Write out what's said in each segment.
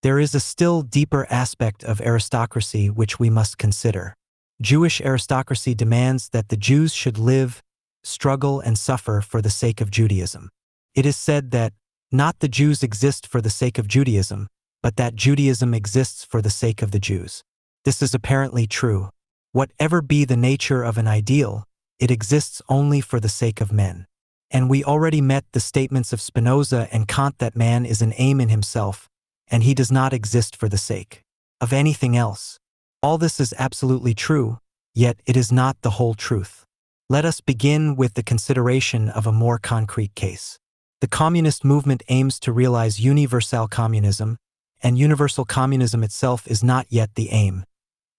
There is a still deeper aspect of aristocracy which we must consider. Jewish aristocracy demands that the Jews should live, struggle, and suffer for the sake of Judaism. It is said that not the Jews exist for the sake of Judaism, but that Judaism exists for the sake of the Jews. This is apparently true. Whatever be the nature of an ideal, it exists only for the sake of men. And we already met the statements of Spinoza and Kant that man is an aim in himself, and he does not exist for the sake of anything else. All this is absolutely true, yet it is not the whole truth. Let us begin with the consideration of a more concrete case. The communist movement aims to realize universal communism, and universal communism itself is not yet the aim.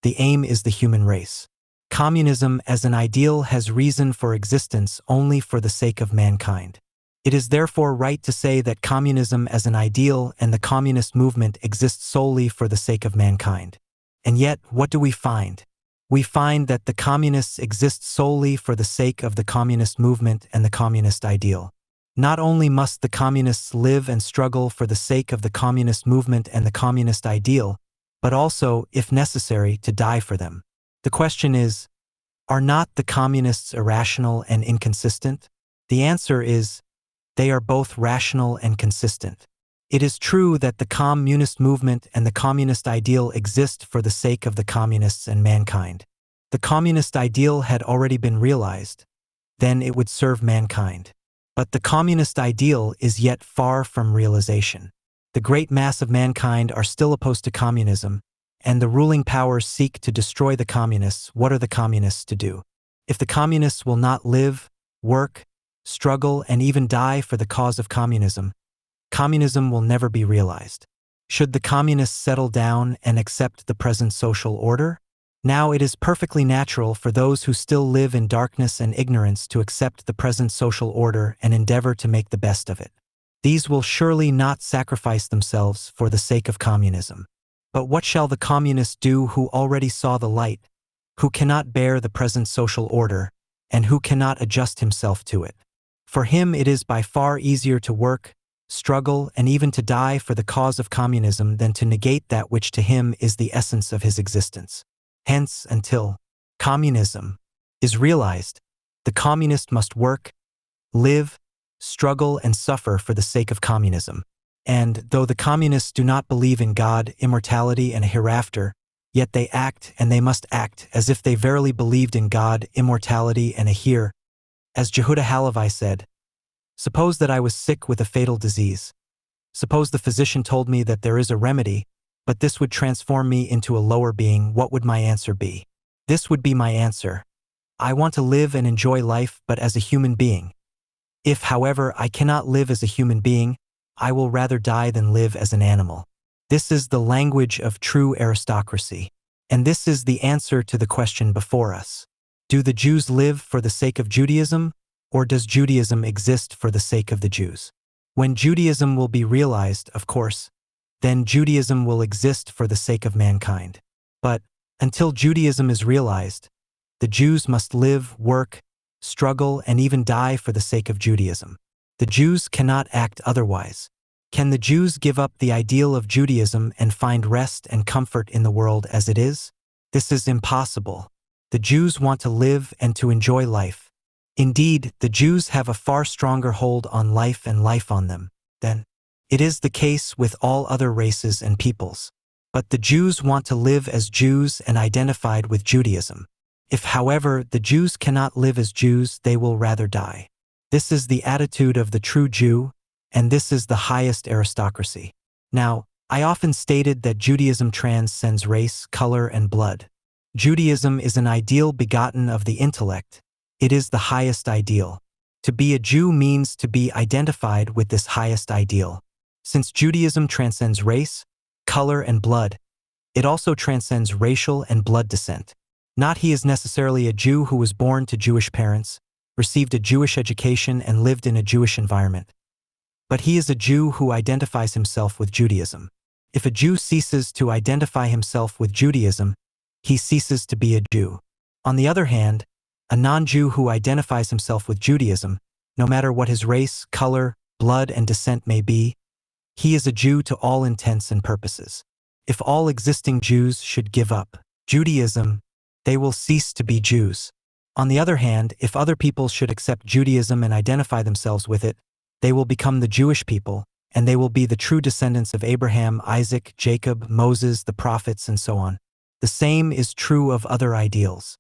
The aim is the human race. Communism as an ideal has reason for existence only for the sake of mankind. It is therefore right to say that communism as an ideal and the communist movement exist solely for the sake of mankind. And yet, what do we find? We find that the communists exist solely for the sake of the communist movement and the communist ideal. Not only must the communists live and struggle for the sake of the communist movement and the communist ideal, but also, if necessary, to die for them. The question is, are not the communists irrational and inconsistent? The answer is, they are both rational and consistent. It is true that the communist movement and the communist ideal exist for the sake of the communists and mankind. The communist ideal had already been realized. Then it would serve mankind. But the communist ideal is yet far from realization. The great mass of mankind are still opposed to communism, and the ruling powers seek to destroy the communists. What are the communists to do? If the communists will not live, work, struggle, and even die for the cause of communism, communism will never be realized. Should the communists settle down and accept the present social order? Now it is perfectly natural for those who still live in darkness and ignorance to accept the present social order and endeavor to make the best of it. These will surely not sacrifice themselves for the sake of communism. But what shall the communists do who already saw the light, who cannot bear the present social order, and who cannot adjust himself to it? For him it is by far easier to work, struggle, and even to die for the cause of communism than to negate that which to him is the essence of his existence. Hence, until communism is realized, the communist must work, live, struggle, and suffer for the sake of communism. And though the communists do not believe in God, immortality, and a hereafter, yet they act, and they must act, as if they verily believed in God, immortality, and a here. As Jehuda Halevi said, "Suppose that I was sick with a fatal disease. Suppose the physician told me that there is a remedy, but this would transform me into a lower being. What would my answer be? This would be my answer. I want to live and enjoy life, but as a human being. If, however, I cannot live as a human being, I will rather die than live as an animal." This is the language of true aristocracy. And this is the answer to the question before us. Do the Jews live for the sake of Judaism, or does Judaism exist for the sake of the Jews? When Judaism will be realized, of course, then Judaism will exist for the sake of mankind. But until Judaism is realized, the Jews must live, work, struggle, and even die for the sake of Judaism. The Jews cannot act otherwise. Can the Jews give up the ideal of Judaism and find rest and comfort in the world as it is? This is impossible. The Jews want to live and to enjoy life. Indeed, the Jews have a far stronger hold on life and life on them than it is the case with all other races and peoples. But the Jews want to live as Jews and identified with Judaism. If, however, the Jews cannot live as Jews, they will rather die. This is the attitude of the true Jew, and this is the highest aristocracy. Now, I often stated that Judaism transcends race, color, and blood. Judaism is an ideal begotten of the intellect. It is the highest ideal. To be a Jew means to be identified with this highest ideal. Since Judaism transcends race, color, and blood, it also transcends racial and blood descent. Not he is necessarily a Jew who was born to Jewish parents, received a Jewish education, and lived in a Jewish environment. But he is a Jew who identifies himself with Judaism. If a Jew ceases to identify himself with Judaism, he ceases to be a Jew. On the other hand, a non-Jew who identifies himself with Judaism, no matter what his race, color, blood, and descent may be, He is a Jew to all intents and purposes. If all existing Jews should give up Judaism, they will cease to be Jews. On the other hand, if other people should accept Judaism and identify themselves with it, they will become the Jewish people, and they will be the true descendants of Abraham, Isaac, Jacob, Moses, the prophets, and so on. The same is true of other ideals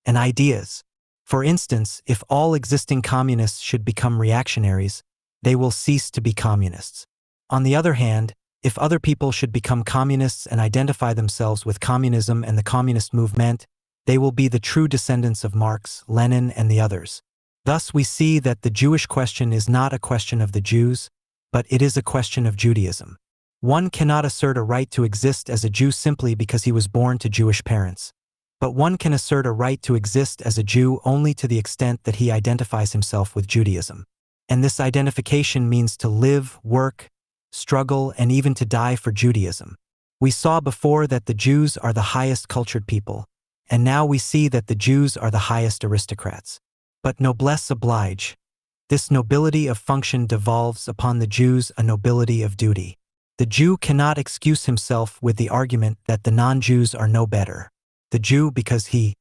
and ideas. For instance, if all existing communists should become reactionaries, they will cease to be communists. On the other hand, if other people should become communists and identify themselves with communism and the communist movement, they will be the true descendants of Marx, Lenin, and the others. Thus we see that the Jewish question is not a question of the Jews, but it is a question of Judaism. One cannot assert a right to exist as a Jew simply because he was born to Jewish parents. But one can assert a right to exist as a Jew only to the extent that he identifies himself with Judaism. And this identification means to live, work, struggle, and even to die for Judaism. We saw before that the Jews are the highest cultured people, and now we see that the Jews are the highest aristocrats. But noblesse oblige. This nobility of function devolves upon the Jews a nobility of duty. The Jew cannot excuse himself with the argument that the non-Jews are no better. The Jew, because he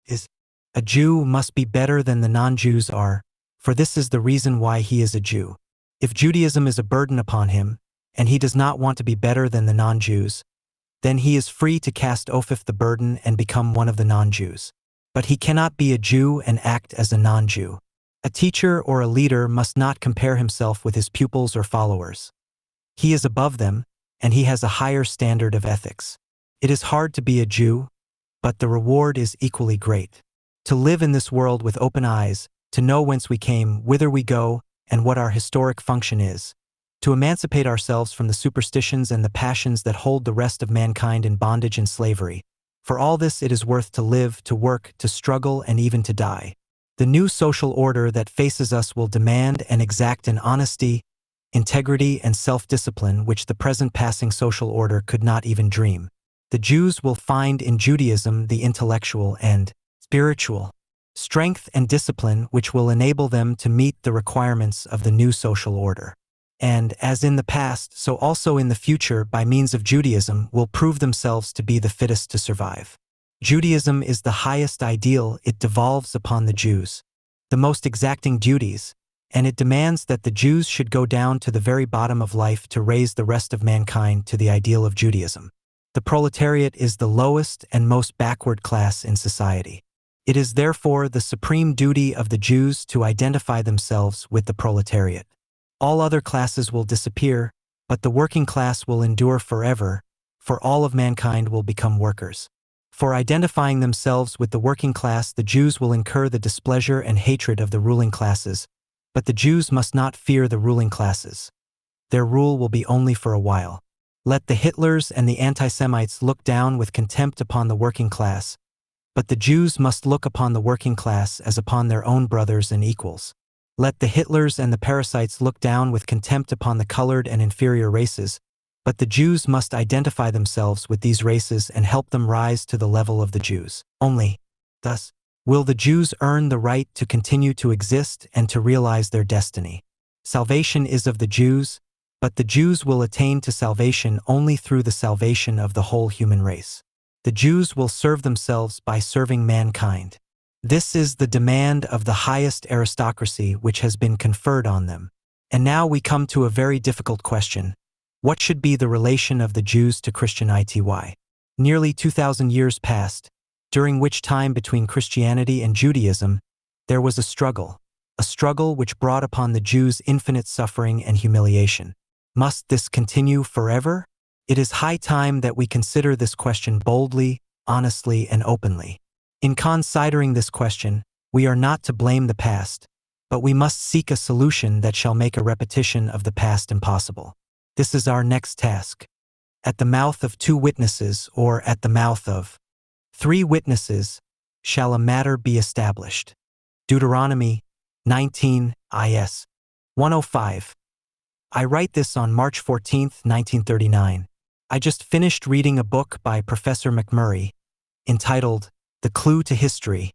is a Jew, must be better than the non-Jews are, for this is the reason why he is a Jew. If Judaism is a burden upon him, and he does not want to be better than the non-Jews, then he is free to cast off the burden and become one of the non-Jews. But he cannot be a Jew and act as a non-Jew. A teacher or a leader must not compare himself with his pupils or followers. He is above them, and he has a higher standard of ethics. It is hard to be a Jew, but the reward is equally great. To live in this world with open eyes, to know whence we came, whither we go, and what our historic function is. To emancipate ourselves from the superstitions and the passions that hold the rest of mankind in bondage and slavery. For all this it is worth to live, to work, to struggle, and even to die. The new social order that faces us will demand and exact an honesty, integrity, and self-discipline which the present passing social order could not even dream. The Jews will find in Judaism the intellectual and spiritual strength and discipline which will enable them to meet the requirements of the new social order. And, as in the past, so also in the future, by means of Judaism, will prove themselves to be the fittest to survive. Judaism is the highest ideal. It devolves upon the Jews the most exacting duties, and it demands that the Jews should go down to the very bottom of life to raise the rest of mankind to the ideal of Judaism. The proletariat is the lowest and most backward class in society. It is therefore the supreme duty of the Jews to identify themselves with the proletariat. All other classes will disappear, but the working class will endure forever, for all of mankind will become workers. For identifying themselves with the working class, the Jews will incur the displeasure and hatred of the ruling classes, but the Jews must not fear the ruling classes. Their rule will be only for a while. Let the Hitlers and the Anti-Semites look down with contempt upon the working class, but the Jews must look upon the working class as upon their own brothers and equals. Let the Hitlers and the parasites look down with contempt upon the colored and inferior races, but the Jews must identify themselves with these races and help them rise to the level of the Jews. Only thus will the Jews earn the right to continue to exist and to realize their destiny. Salvation is of the Jews, but the Jews will attain to salvation only through the salvation of the whole human race. The Jews will serve themselves by serving mankind. This is the demand of the highest aristocracy which has been conferred on them. And now we come to a very difficult question. What should be the relation of the Jews to Christianity? Nearly 2,000 years passed, during which time between Christianity and Judaism, there was a struggle which brought upon the Jews infinite suffering and humiliation. Must this continue forever? It is high time that we consider this question boldly, honestly, and openly. In considering this question, we are not to blame the past, but we must seek a solution that shall make a repetition of the past impossible. This is our next task. At the mouth of 2 witnesses, or at the mouth of 3 witnesses, shall a matter be established. Deuteronomy 19, is. 105. I write this on March 14, 1939. I just finished reading a book by Professor McMurray, entitled The Clue to History,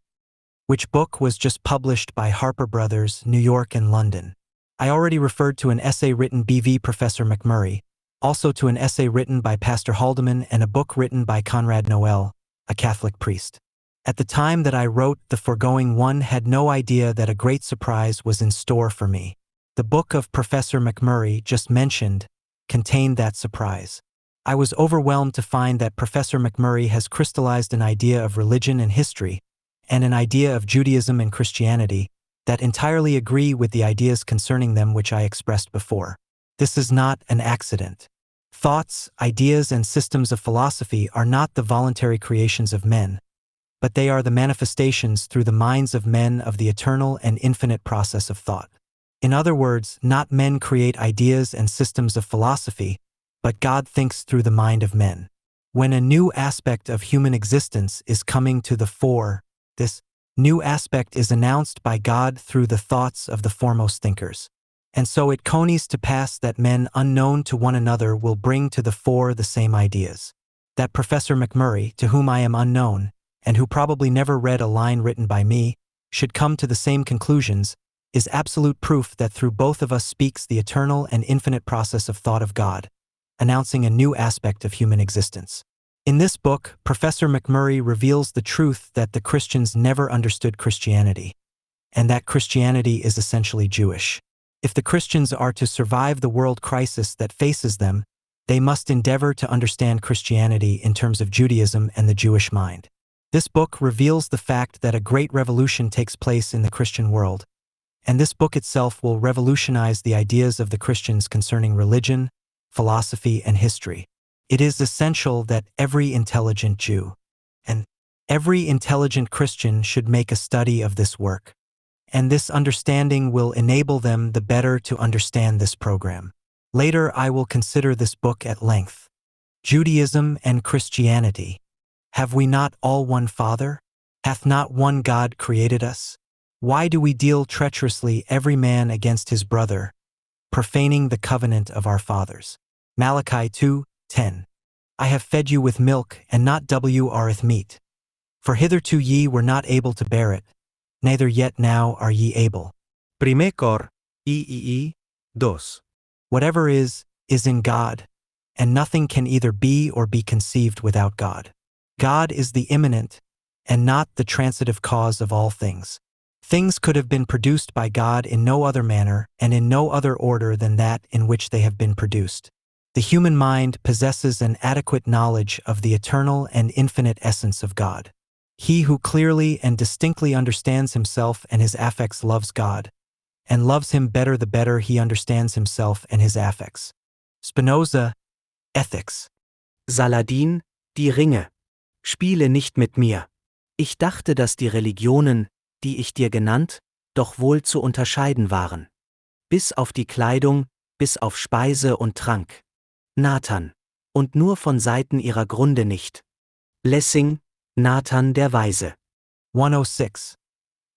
which book was just published by Harper Brothers, New York and London. I already referred to an essay written by Professor McMurray, also to an essay written by Pastor Haldeman and a book written by Conrad Noel, a Catholic priest. At the time that I wrote the foregoing, one had no idea that a great surprise was in store for me. The book of Professor McMurray just mentioned contained that surprise. I was overwhelmed to find that Professor McMurray has crystallized an idea of religion and history, and an idea of Judaism and Christianity, that entirely agree with the ideas concerning them which I expressed before. This is not an accident. Thoughts, ideas, and systems of philosophy are not the voluntary creations of men, but they are the manifestations through the minds of men of the eternal and infinite process of thought. In other words, not men create ideas and systems of philosophy, but God thinks through the mind of men. When a new aspect of human existence is coming to the fore, this new aspect is announced by God through the thoughts of the foremost thinkers. And so it comes to pass that men unknown to one another will bring to the fore the same ideas. That Professor McMurray, to whom I am unknown, and who probably never read a line written by me, should come to the same conclusions, is absolute proof that through both of us speaks the eternal and infinite process of thought of God, announcing a new aspect of human existence. In this book, Professor McMurray reveals the truth that the Christians never understood Christianity, and that Christianity is essentially Jewish. If the Christians are to survive the world crisis that faces them, they must endeavor to understand Christianity in terms of Judaism and the Jewish mind. This book reveals the fact that a great revolution takes place in the Christian world, and this book itself will revolutionize the ideas of the Christians concerning religion, philosophy, and history. It is essential that every intelligent Jew and every intelligent Christian should make a study of this work, and this understanding will enable them the better to understand this program. Later I will consider this book at length. Judaism and Christianity. Have we not all one Father? Hath not one God created us? Why do we deal treacherously every man against his brother, profaning the covenant of our fathers? Malachi 2:10. I have fed you with milk, and not with meat. For hitherto ye were not able to bear it, neither yet now are ye able. 1 Cor. II. 2. Whatever is in God, and nothing can either be or be conceived without God. God is the immanent, and not the transitive cause of all things. Things could have been produced by God in no other manner and in no other order than that in which they have been produced. The human mind possesses an adequate knowledge of the eternal and infinite essence of God. He who clearly and distinctly understands himself and his affects loves God, and loves him better the better he understands himself and his affects. Spinoza, Ethics. Saladin, die Ringe. Spiele nicht mit mir. Ich dachte, dass die Religionen, die ich dir genannt, doch wohl zu unterscheiden waren. Bis auf die Kleidung, bis auf Speise und Trank. Nathan. Und nur von Seiten ihrer Gründe nicht. Lessing, Nathan der Weise. 106.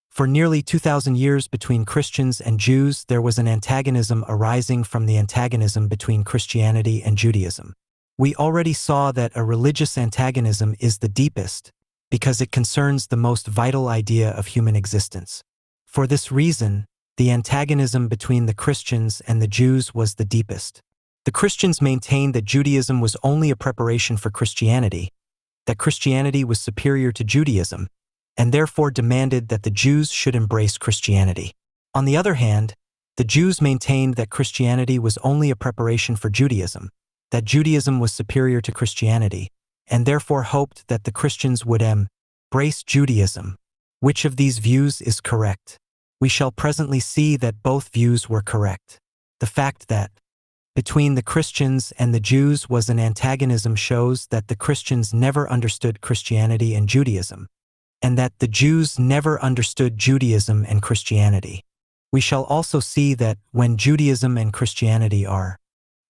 For nearly 2,000 years between Christians and Jews, there was an antagonism arising from the antagonism between Christianity and Judaism. We already saw that a religious antagonism is the deepest, because it concerns the most vital idea of human existence. For this reason, the antagonism between the Christians and the Jews was the deepest. The Christians maintained that Judaism was only a preparation for Christianity, that Christianity was superior to Judaism, and therefore demanded that the Jews should embrace Christianity. On the other hand, the Jews maintained that Christianity was only a preparation for Judaism, that Judaism was superior to Christianity, and therefore hoped that the Christians would embrace Judaism. Which of these views is correct? We shall presently see that both views were correct. The fact that between the Christians and the Jews was an antagonism shows that the Christians never understood Christianity and Judaism, and that the Jews never understood Judaism and Christianity. We shall also see that when Judaism and Christianity are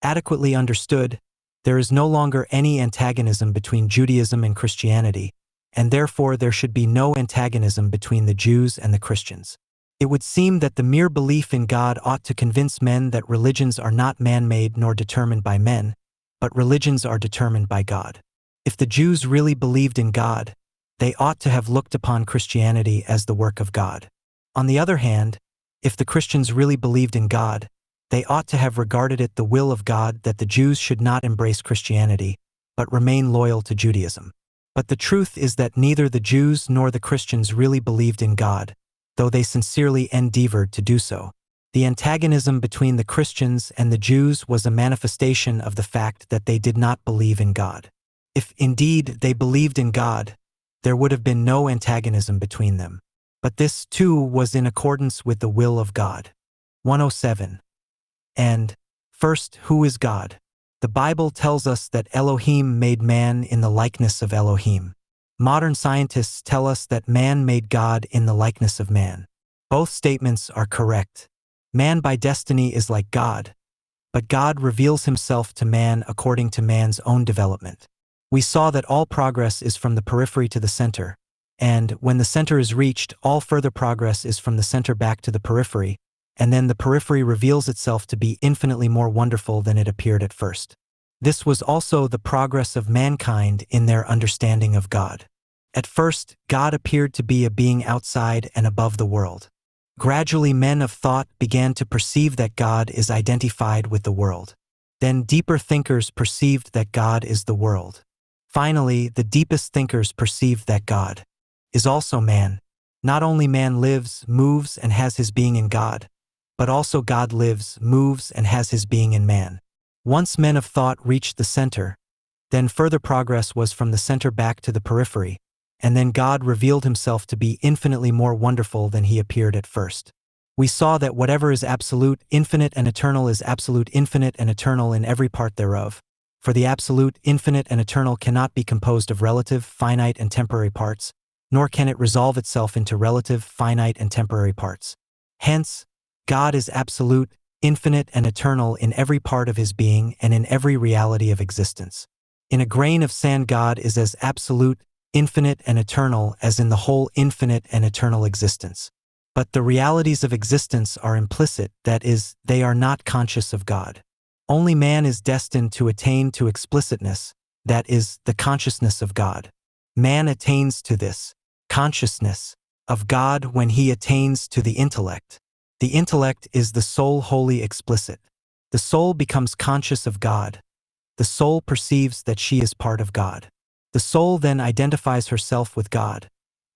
adequately understood, there is no longer any antagonism between Judaism and Christianity, and therefore there should be no antagonism between the Jews and the Christians. It would seem that the mere belief in God ought to convince men that religions are not man-made nor determined by men, but religions are determined by God. If the Jews really believed in God, they ought to have looked upon Christianity as the work of God. On the other hand, If the Christians really believed in God, they ought to have regarded it the will of God that the Jews should not embrace Christianity, but remain loyal to Judaism. But the truth is that neither the Jews nor the Christians really believed in God, though they sincerely endeavored to do so. The antagonism between the Christians and the Jews was a manifestation of the fact that they did not believe in God. If indeed they believed in God, there would have been no antagonism between them. But this, too, was in accordance with the will of God. 107. And, first, who is God? The Bible tells us that Elohim made man in the likeness of Elohim. Modern scientists tell us that man made God in the likeness of man. Both statements are correct. Man by destiny is like God, but God reveals himself to man according to man's own development. We saw that all progress is from the periphery to the center, and when the center is reached, all further progress is from the center back to the periphery, and then the periphery reveals itself to be infinitely more wonderful than it appeared at first. This was also the progress of mankind in their understanding of God. At first, God appeared to be a being outside and above the world. Gradually, men of thought began to perceive that God is identified with the world. Then deeper thinkers perceived that God is the world. Finally, the deepest thinkers perceived that God is also man. Not only man lives, moves, and has his being in God, but also God lives, moves, and has his being in man. Once men of thought reached the center, then further progress was from the center back to the periphery, and then God revealed himself to be infinitely more wonderful than he appeared at first. We saw that whatever is absolute, infinite, and eternal is absolute, infinite, and eternal in every part thereof. For the absolute, infinite, and eternal cannot be composed of relative, finite, and temporary parts, nor can it resolve itself into relative, finite, and temporary parts. Hence, God is absolute, infinite, and eternal in every part of his being and in every reality of existence. In a grain of sand, God is as absolute, infinite, and eternal as in the whole infinite and eternal existence. But the realities of existence are implicit, that is, they are not conscious of God. Only man is destined to attain to explicitness, that is, the consciousness of God. Man attains to this consciousness of God when he attains to the intellect. The intellect is the soul wholly explicit. The soul becomes conscious of God. The soul perceives that she is part of God. The soul then identifies herself with God,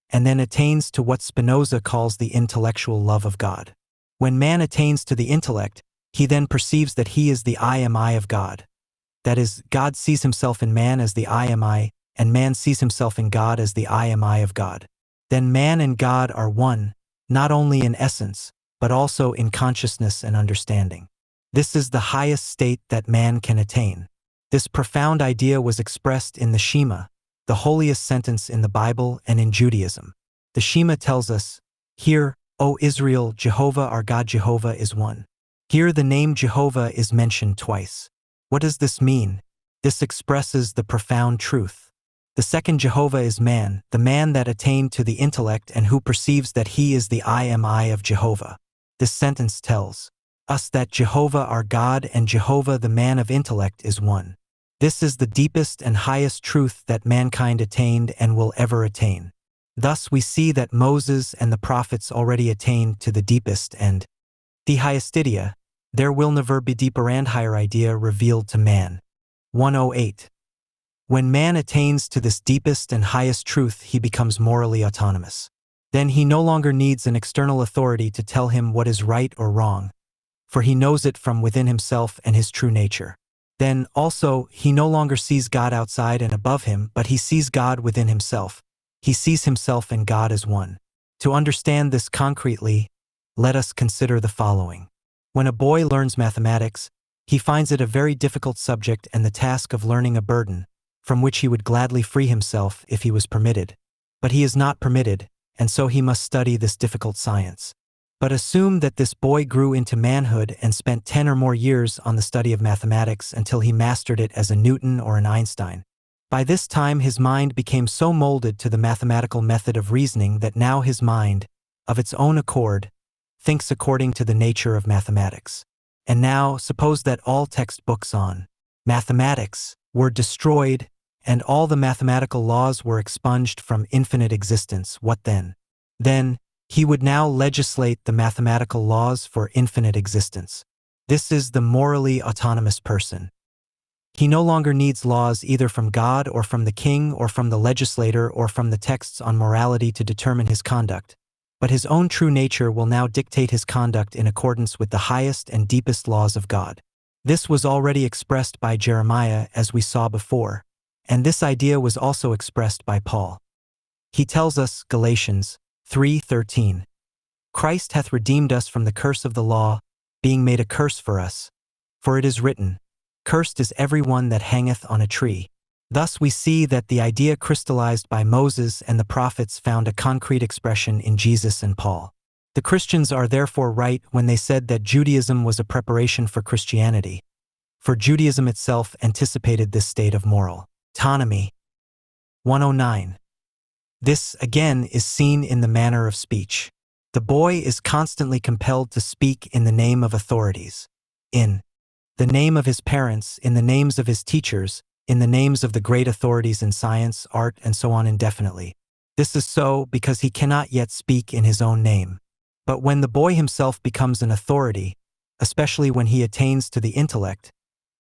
and then attains to what Spinoza calls the intellectual love of God. When man attains to the intellect, he then perceives that he is the I am I of God. That is, God sees himself in man as the I am I, and man sees himself in God as the I am I of God. Then man and God are one, not only in essence, but also in consciousness and understanding. This is the highest state that man can attain. This profound idea was expressed in the Shema, the holiest sentence in the Bible and in Judaism. The Shema tells us, "Hear, O Israel, Jehovah our God Jehovah is one." Here the name Jehovah is mentioned twice. What does this mean? This expresses the profound truth. The second Jehovah is man, the man that attained to the intellect and who perceives that he is the I am I of Jehovah. This sentence tells us that Jehovah our God and Jehovah the man of intellect is one. This is the deepest and highest truth that mankind attained and will ever attain. Thus we see that Moses and the prophets already attained to the deepest and the highest idea. There will never be deeper and higher idea revealed to man. 108. When man attains to this deepest and highest truth, he becomes morally autonomous. Then he no longer needs an external authority to tell him what is right or wrong, for he knows it from within himself and his true nature. Then, also, he no longer sees God outside and above him, but he sees God within himself. He sees himself and God as one. To understand this concretely, let us consider the following. When a boy learns mathematics, he finds it a very difficult subject and the task of learning a burden, from which he would gladly free himself if he was permitted. But he is not permitted, and so he must study this difficult science. But assume that this boy grew into manhood and spent 10 or more years on the study of mathematics until he mastered it as a Newton or an Einstein. By this time his mind became so molded to the mathematical method of reasoning that now his mind, of its own accord, thinks according to the nature of mathematics. And now, suppose that all textbooks on mathematics were destroyed and all the mathematical laws were expunged from infinite existence, what then? Then, He would now legislate the mathematical laws for infinite existence. This is the morally autonomous person. He no longer needs laws either from God or from the king or from the legislator or from the texts on morality to determine his conduct, but his own true nature will now dictate his conduct in accordance with the highest and deepest laws of God. This was already expressed by Jeremiah, as we saw before, and this idea was also expressed by Paul. He tells us, Galatians 3:13, Christ hath redeemed us from the curse of the law, being made a curse for us. For it is written, Cursed is every one that hangeth on a tree. Thus we see that the idea crystallized by Moses and the prophets found a concrete expression in Jesus and Paul. The Christians are therefore right when they said that Judaism was a preparation for Christianity, for Judaism itself anticipated this state of moral autonomy. 109. This, again, is seen in the manner of speech. The boy is constantly compelled to speak in the name of authorities, in the name of his parents, in the names of his teachers, in the names of the great authorities in science, art, and so on indefinitely. This is so because he cannot yet speak in his own name. But when the boy himself becomes an authority, especially when he attains to the intellect,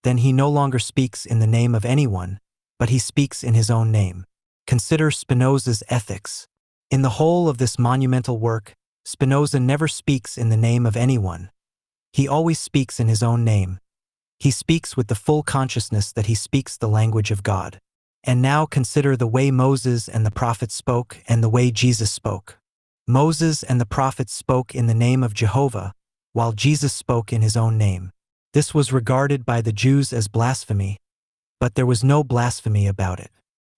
then he no longer speaks in the name of anyone, but he speaks in his own name. Consider Spinoza's Ethics. In the whole of this monumental work, Spinoza never speaks in the name of anyone. He always speaks in his own name. He speaks with the full consciousness that he speaks the language of God. And now consider the way Moses and the prophets spoke and the way Jesus spoke. Moses and the prophets spoke in the name of Jehovah, while Jesus spoke in his own name. This was regarded by the Jews as blasphemy, but there was no blasphemy about it.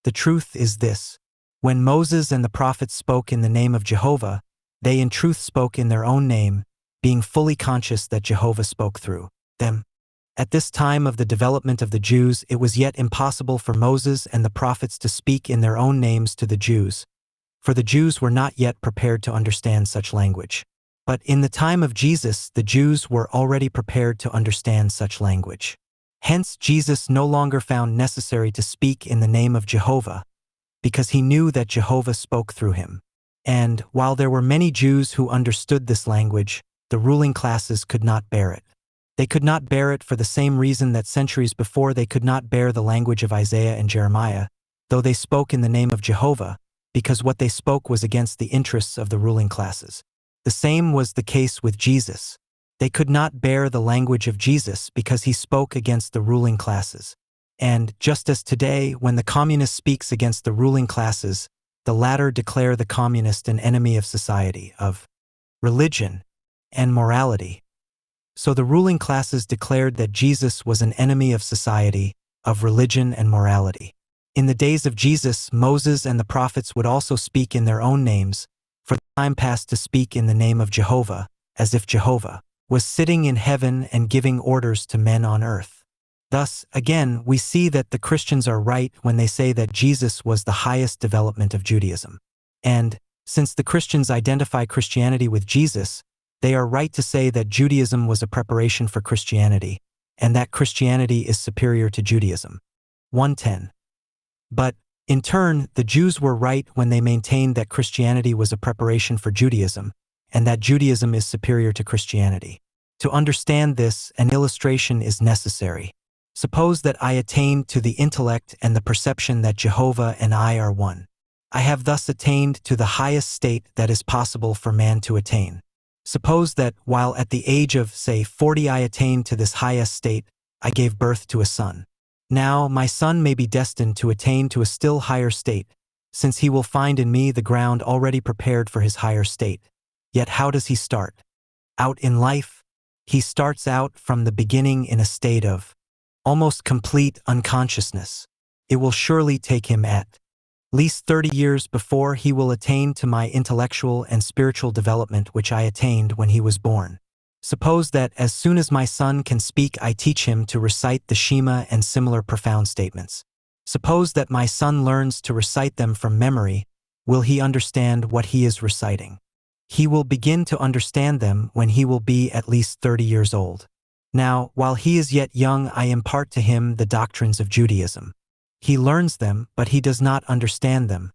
The truth is this: when Moses and the prophets spoke in the name of Jehovah, they in truth spoke in their own name, being fully conscious that Jehovah spoke through them. At this time of the development of the Jews, it was yet impossible for Moses and the prophets to speak in their own names to the Jews, for the Jews were not yet prepared to understand such language. But in the time of Jesus, the Jews were already prepared to understand such language. Hence, Jesus no longer found necessary to speak in the name of Jehovah, because he knew that Jehovah spoke through him. And, while there were many Jews who understood this language, the ruling classes could not bear it. They could not bear it for the same reason that centuries before they could not bear the language of Isaiah and Jeremiah, though they spoke in the name of Jehovah, because what they spoke was against the interests of the ruling classes. The same was the case with Jesus. They could not bear the language of Jesus because he spoke against the ruling classes. And, just as today, when the communist speaks against the ruling classes, the latter declare the communist an enemy of society, of religion, and morality. So the ruling classes declared that Jesus was an enemy of society, of religion and morality. In the days of Jesus, Moses and the prophets would also speak in their own names, for the time passed to speak in the name of Jehovah, as if Jehovah was sitting in heaven and giving orders to men on earth. Thus, again, we see that the Christians are right when they say that Jesus was the highest development of Judaism. And, since the Christians identify Christianity with Jesus, they are right to say that Judaism was a preparation for Christianity, and that Christianity is superior to Judaism. 110. But, in turn, the Jews were right when they maintained that Christianity was a preparation for Judaism, and that Judaism is superior to Christianity. To understand this, an illustration is necessary. Suppose that I attained to the intellect and the perception that Jehovah and I are one. I have thus attained to the highest state that is possible for man to attain. Suppose that, while at the age of, say, 40 I attained to this highest state, I gave birth to a son. Now, my son may be destined to attain to a still higher state, since he will find in me the ground already prepared for his higher state. Yet how does he start out in life? He starts out from the beginning in a state of almost complete unconsciousness. It will surely take him at least 30 years before he will attain to my intellectual and spiritual development which I attained when he was born. Suppose that as soon as my son can speak I teach him to recite the Shema and similar profound statements. Suppose that my son learns to recite them from memory, will he understand what he is reciting? He will begin to understand them when he will be at least 30 years old. Now, while he is yet young, I impart to him the doctrines of Judaism. He learns them, but he does not understand them.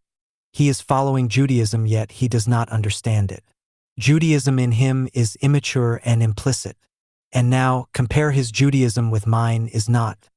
He is following Judaism, yet he does not understand it. Judaism in him is immature and implicit. And now, compare his Judaism with mine. Is not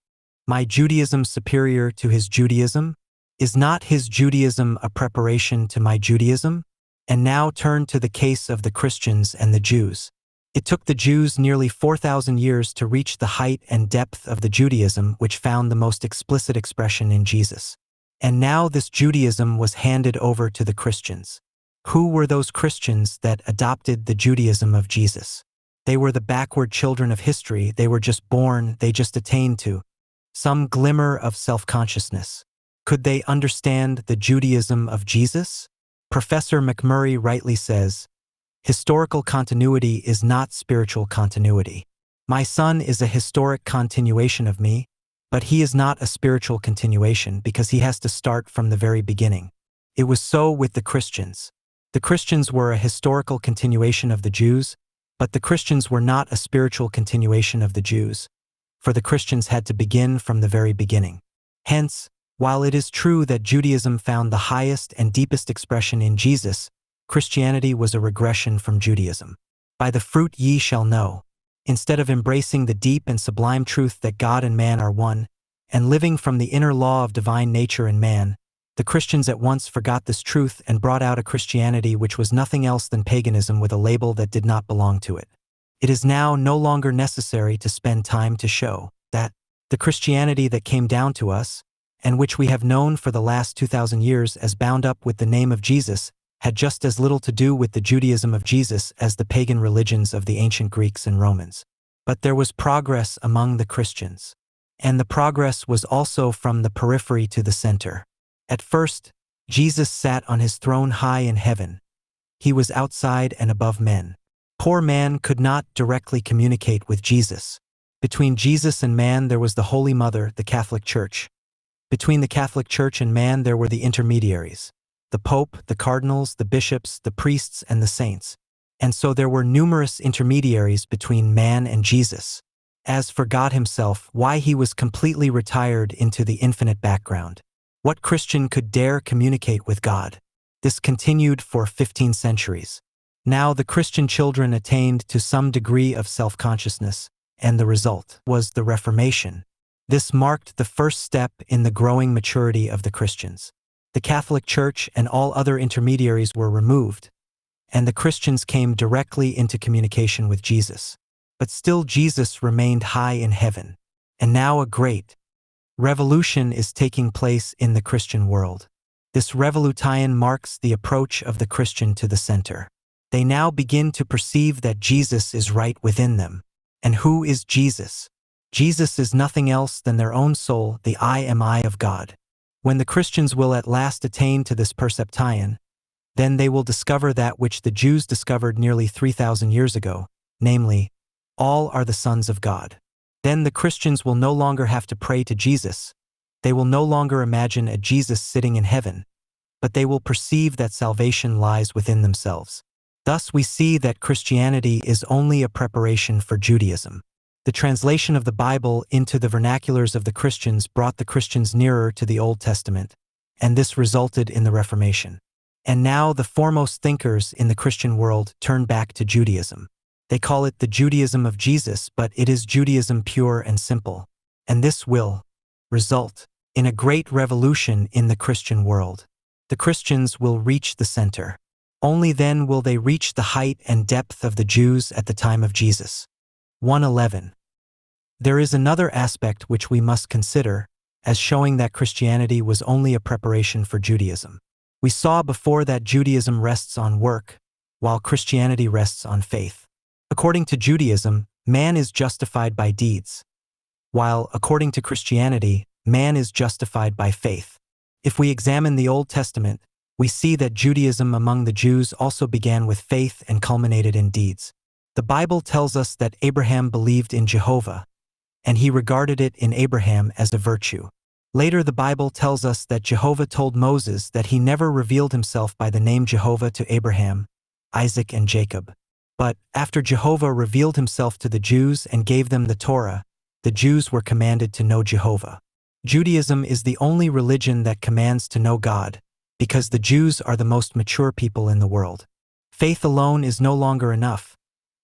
my Judaism superior to his Judaism? Is not his Judaism a preparation to my Judaism? And now turn to the case of the Christians and the Jews. It took the Jews nearly 4,000 years to reach the height and depth of the Judaism which found the most explicit expression in Jesus. And now this Judaism was handed over to the Christians. Who were those Christians that adopted the Judaism of Jesus? They were the backward children of history. They were just born, they just attained to some glimmer of self-consciousness. Could they understand the Judaism of Jesus? Professor McMurray rightly says, historical continuity is not spiritual continuity. My son is a historic continuation of me, but he is not a spiritual continuation because he has to start from the very beginning. It was so with the Christians. The Christians were a historical continuation of the Jews, but the Christians were not a spiritual continuation of the Jews, for the Christians had to begin from the very beginning. Hence, while it is true that Judaism found the highest and deepest expression in Jesus, Christianity was a regression from Judaism. By the fruit ye shall know. Instead of embracing the deep and sublime truth that God and man are one, and living from the inner law of divine nature in man, the Christians at once forgot this truth and brought out a Christianity which was nothing else than paganism with a label that did not belong to it. It is now no longer necessary to spend time to show that the Christianity that came down to us, and which we have known for the last 2,000 years as bound up with the name of Jesus, had just as little to do with the Judaism of Jesus as the pagan religions of the ancient Greeks and Romans. But there was progress among the Christians. And the progress was also from the periphery to the center. At first, Jesus sat on his throne high in heaven. He was outside and above men. Poor man could not directly communicate with Jesus. Between Jesus and man there was the Holy Mother, the Catholic Church. Between the Catholic Church and man there were the intermediaries, the Pope, the cardinals, the bishops, the priests, and the saints. And so there were numerous intermediaries between man and Jesus. As for God himself, why, he was completely retired into the infinite background. What Christian could dare communicate with God? This continued for 15 centuries. Now the Christian children attained to some degree of self-consciousness, and the result was the Reformation. This marked the first step in the growing maturity of the Christians. The Catholic Church and all other intermediaries were removed, and the Christians came directly into communication with Jesus. But still Jesus remained high in heaven. And now a great revolution is taking place in the Christian world. This revolution marks the approach of the Christian to the center. They now begin to perceive that Jesus is right within them. And who is Jesus? Jesus is nothing else than their own soul, the I am I of God. When the Christians will at last attain to this perception, then they will discover that which the Jews discovered nearly 3,000 years ago, namely, all are the sons of God. Then the Christians will no longer have to pray to Jesus. They will no longer imagine a Jesus sitting in heaven, but they will perceive that salvation lies within themselves. Thus we see that Christianity is only a preparation for Judaism. The translation of the Bible into the vernaculars of the Christians brought the Christians nearer to the Old Testament, and this resulted in the Reformation. And now the foremost thinkers in the Christian world turn back to Judaism. They call it the Judaism of Jesus, but it is Judaism pure and simple. And this will result in a great revolution in the Christian world. The Christians will reach the center. Only then will they reach the height and depth of the Jews at the time of Jesus. 1:11. There is another aspect which we must consider, as showing that Christianity was only a preparation for Judaism. We saw before that Judaism rests on work, while Christianity rests on faith. According to Judaism, man is justified by deeds, while, according to Christianity, man is justified by faith. If we examine the Old Testament, we see that Judaism among the Jews also began with faith and culminated in deeds. The Bible tells us that Abraham believed in Jehovah, and he regarded it in Abraham as a virtue. Later the Bible tells us that Jehovah told Moses that he never revealed himself by the name Jehovah to Abraham, Isaac, and Jacob. But after Jehovah revealed himself to the Jews and gave them the Torah, the Jews were commanded to know Jehovah. Judaism is the only religion that commands to know God, because the Jews are the most mature people in the world. Faith alone is no longer enough,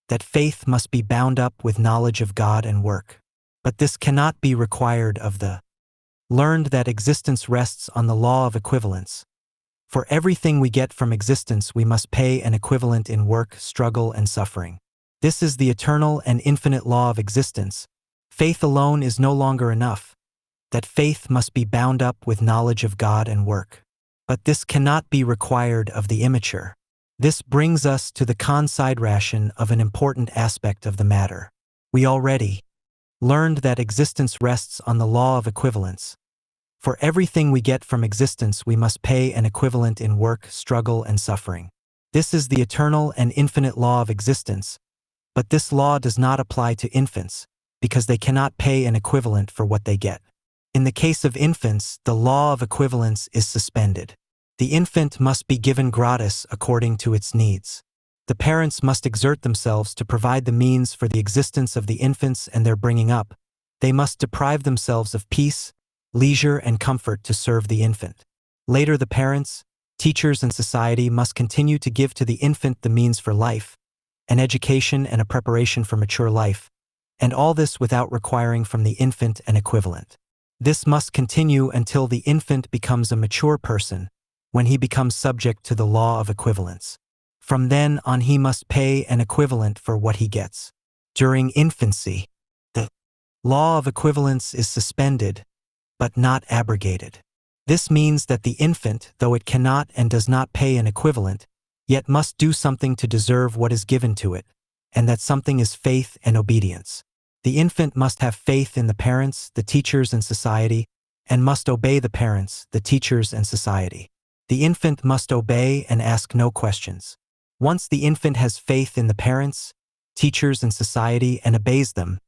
that faith must be bound up with knowledge of God and work. But this cannot be required of the learned that existence rests on the law of equivalence. For everything we get from existence we must pay an equivalent in work, struggle, and suffering. This is the eternal and infinite law of existence. Faith alone is no longer enough, that faith must be bound up with knowledge of God and work. But this cannot be required of the immature. This brings us to the consideration of an important aspect of the matter. We already learned that existence rests on the law of equivalence. For everything we get from existence we must pay an equivalent in work, struggle, and suffering. This is the eternal and infinite law of existence, but this law does not apply to infants, because they cannot pay an equivalent for what they get. In the case of infants, the law of equivalence is suspended. The infant must be given gratis according to its needs. The parents must exert themselves to provide the means for the existence of the infants and their bringing up. They must deprive themselves of peace, leisure, and comfort to serve the infant. Later, the parents, teachers, and society must continue to give to the infant the means for life, an education and a preparation for mature life, and all this without requiring from the infant an equivalent. This must continue until the infant becomes a mature person, when he becomes subject to the law of equivalence. From then on he must pay an equivalent for what he gets. During infancy, the law of equivalence is suspended, but not abrogated. This means that the infant, though it cannot and does not pay an equivalent, yet must do something to deserve what is given to it, and that something is faith and obedience. The infant must have faith in the parents, the teachers, and society, and must obey the parents, the teachers, and society. The infant must obey and ask no questions. Once the infant has faith in the parents, teachers, and society and obeys them,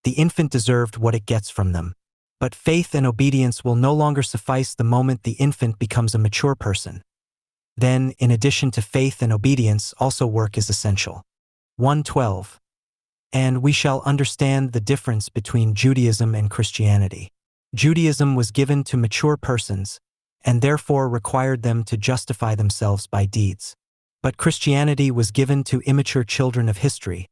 the infant deserved what it gets from them. But faith and obedience will no longer suffice the moment the infant becomes a mature person. Then, in addition to faith and obedience, also work is essential. 1:12. And we shall understand the difference between Judaism and Christianity. Judaism was given to mature persons, and therefore required them to justify themselves by deeds. But Christianity was given to immature children of history,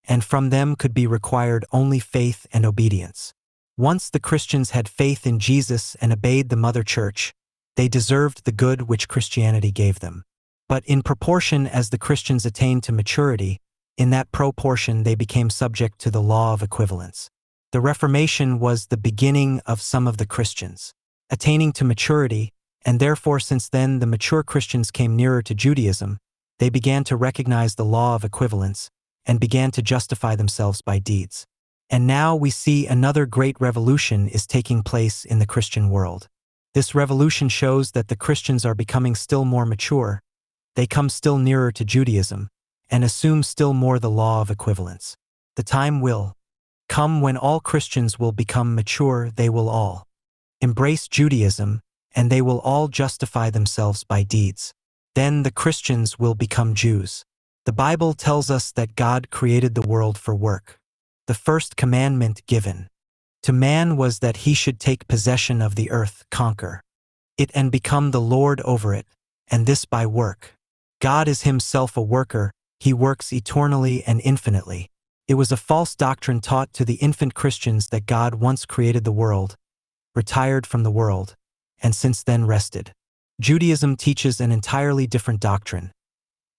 and from them could be required only faith and obedience. Once the Christians had faith in Jesus and obeyed the Mother Church, they deserved the good which Christianity gave them. But in proportion as the Christians attained to maturity, in that proportion they became subject to the law of equivalence. The Reformation was the beginning of some of the Christians attaining to maturity, and therefore since then the mature Christians came nearer to Judaism, they began to recognize the law of equivalence and began to justify themselves by deeds. And now we see another great revolution is taking place in the Christian world. This revolution shows that the Christians are becoming still more mature, they come still nearer to Judaism, and assume still more the law of equivalence. The time will come when all Christians will become mature, they will all embrace Judaism, and they will all justify themselves by deeds. Then the Christians will become Jews. The Bible tells us that God created the world for work. The first commandment given to man was that he should take possession of the earth, conquer it, and become the Lord over it, and this by work. God is himself a worker, he works eternally and infinitely. It was a false doctrine taught to the infant Christians that God once created the world, retired from the world, and since then rested. Judaism teaches an entirely different doctrine.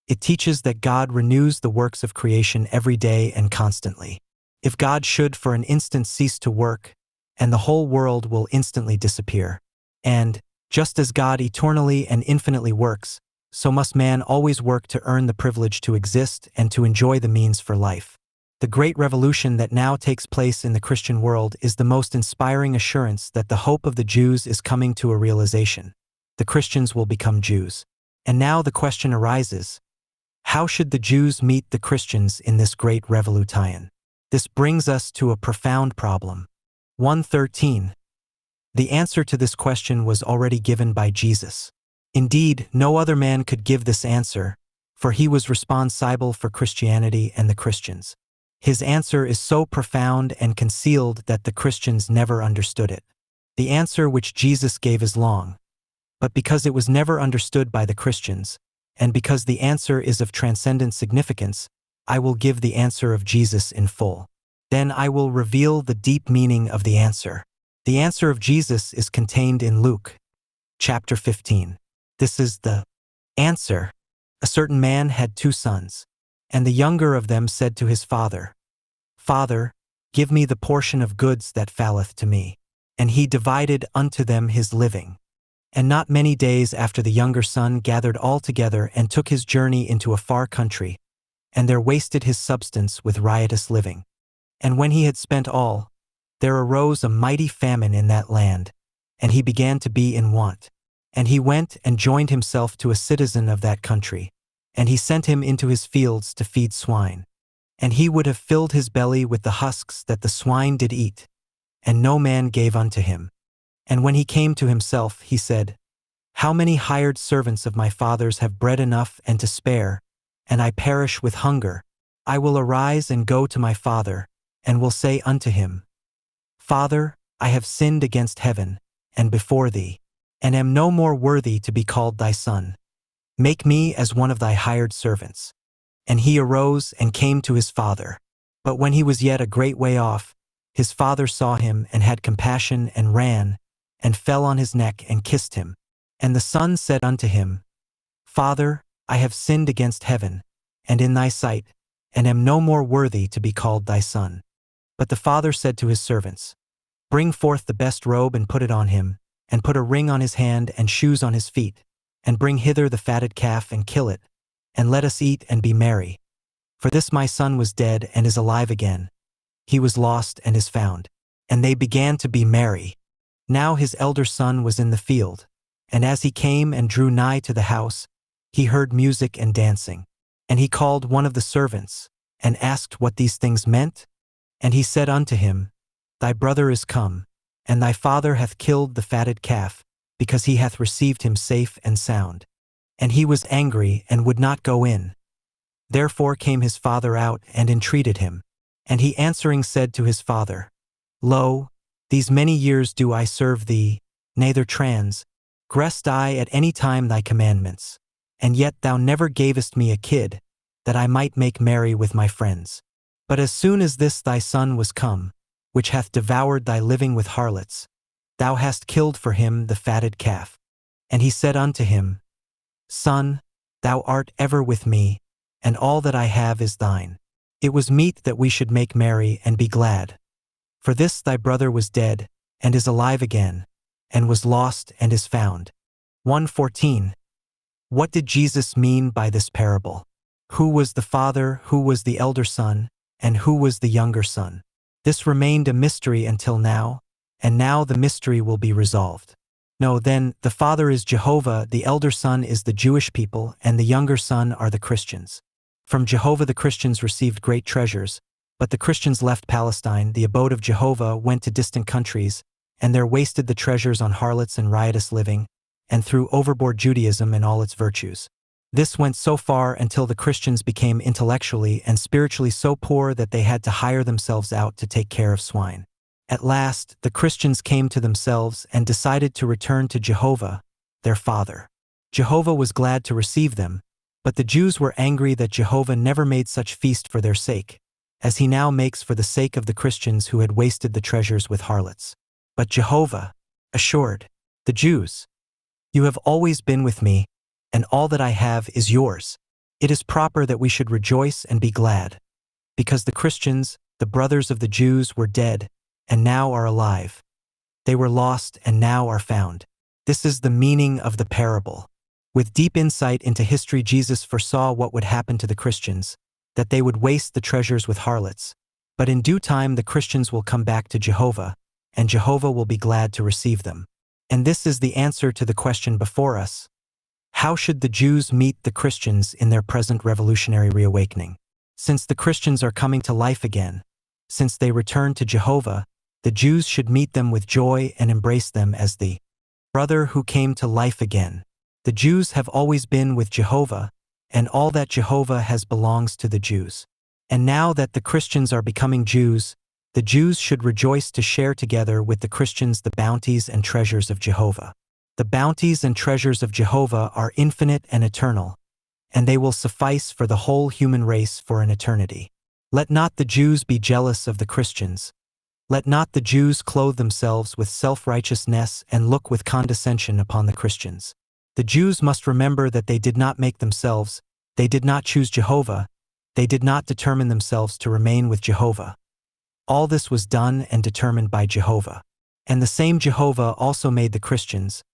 It teaches that God renews the works of creation every day and constantly. If God should for an instant cease to work, and the whole world will instantly disappear. And, just as God eternally and infinitely works, so must man always work to earn the privilege to exist and to enjoy the means for life. The great revolution that now takes place in the Christian world is the most inspiring assurance that the hope of the Jews is coming to a realization. The Christians will become Jews. And now the question arises, how should the Jews meet the Christians in this great revolution? This brings us to a profound problem. 1:13. The answer to this question was already given by Jesus. Indeed, no other man could give this answer, for he was responsible for Christianity and the Christians. His answer is so profound and concealed that the Christians never understood it. The answer which Jesus gave is long, but because it was never understood by the Christians, and because the answer is of transcendent significance, I will give the answer of Jesus in full. Then I will reveal the deep meaning of the answer. The answer of Jesus is contained in Luke, chapter 15. This is the answer. A certain man had 2 sons, and the younger of them said to his father, Father, give me the portion of goods that falleth to me. And he divided unto them his living. And not many days after the younger son gathered all together and took his journey into a far country, and there wasted his substance with riotous living. And when he had spent all, there arose a mighty famine in that land, and he began to be in want. And he went and joined himself to a citizen of that country, and he sent him into his fields to feed swine. And he would have filled his belly with the husks that the swine did eat, and no man gave unto him. And when he came to himself, he said, How many hired servants of my father's have bread enough and to spare, and I perish with hunger? I will arise and go to my father, and will say unto him, Father, I have sinned against heaven, and before thee, and am no more worthy to be called thy son. Make me as one of thy hired servants. And he arose and came to his father. But when he was yet a great way off, his father saw him and had compassion and ran, and fell on his neck and kissed him. And the son said unto him, Father, I have sinned against heaven, and in thy sight, and am no more worthy to be called thy son. But the father said to his servants, Bring forth the best robe and put it on him, and put a ring on his hand and shoes on his feet, and bring hither the fatted calf and kill it, and let us eat and be merry. For this my son was dead and is alive again. He was lost and is found. And they began to be merry. Now his elder son was in the field, and as he came and drew nigh to the house, he heard music and dancing. And he called one of the servants, and asked what these things meant. And he said unto him, Thy brother is come, and thy father hath killed the fatted calf, because he hath received him safe and sound. And he was angry and would not go in. Therefore came his father out and entreated him. And he answering said to his father, Lo, these many years do I serve thee, neither transgressed I at any time thy commandments. And yet thou never gavest me a kid, that I might make merry with my friends. But as soon as this thy son was come, which hath devoured thy living with harlots, thou hast killed for him the fatted calf. And he said unto him, Son, thou art ever with me, and all that I have is thine. It was meet that we should make merry and be glad. For this thy brother was dead, and is alive again, and was lost and is found. 1:14. What did Jesus mean by this parable? Who was the father, who was the elder son, and who was the younger son? This remained a mystery until now, and now the mystery will be resolved. No, then, the father is Jehovah, the elder son is the Jewish people, and the younger son are the Christians. From Jehovah the Christians received great treasures, but the Christians left Palestine, the abode of Jehovah, went to distant countries, and there wasted the treasures on harlots and riotous living, and threw overboard Judaism and all its virtues. This went so far until the Christians became intellectually and spiritually so poor that they had to hire themselves out to take care of swine. At last, the Christians came to themselves and decided to return to Jehovah, their father. Jehovah was glad to receive them, but the Jews were angry that Jehovah never made such feast for their sake, as he now makes for the sake of the Christians who had wasted the treasures with harlots. But Jehovah assured the Jews, You have always been with me, and all that I have is yours. It is proper that we should rejoice and be glad, because the Christians, the brothers of the Jews, were dead, and now are alive. They were lost and now are found. This is the meaning of the parable. With deep insight into history, Jesus foresaw what would happen to the Christians, that they would waste the treasures with harlots. But in due time the Christians will come back to Jehovah, and Jehovah will be glad to receive them. And this is the answer to the question before us. How should the Jews meet the Christians in their present revolutionary reawakening? Since the Christians are coming to life again, since they return to Jehovah, the Jews should meet them with joy and embrace them as the brother who came to life again. The Jews have always been with Jehovah, and all that Jehovah has belongs to the Jews. And now that the Christians are becoming Jews, the Jews should rejoice to share together with the Christians the bounties and treasures of Jehovah. The bounties and treasures of Jehovah are infinite and eternal, and they will suffice for the whole human race for an eternity. Let not the Jews be jealous of the Christians. Let not the Jews clothe themselves with self-righteousness and look with condescension upon the Christians. The Jews must remember that they did not make themselves, they did not choose Jehovah, they did not determine themselves to remain with Jehovah. All this was done and determined by Jehovah. And the same Jehovah also made the Christians.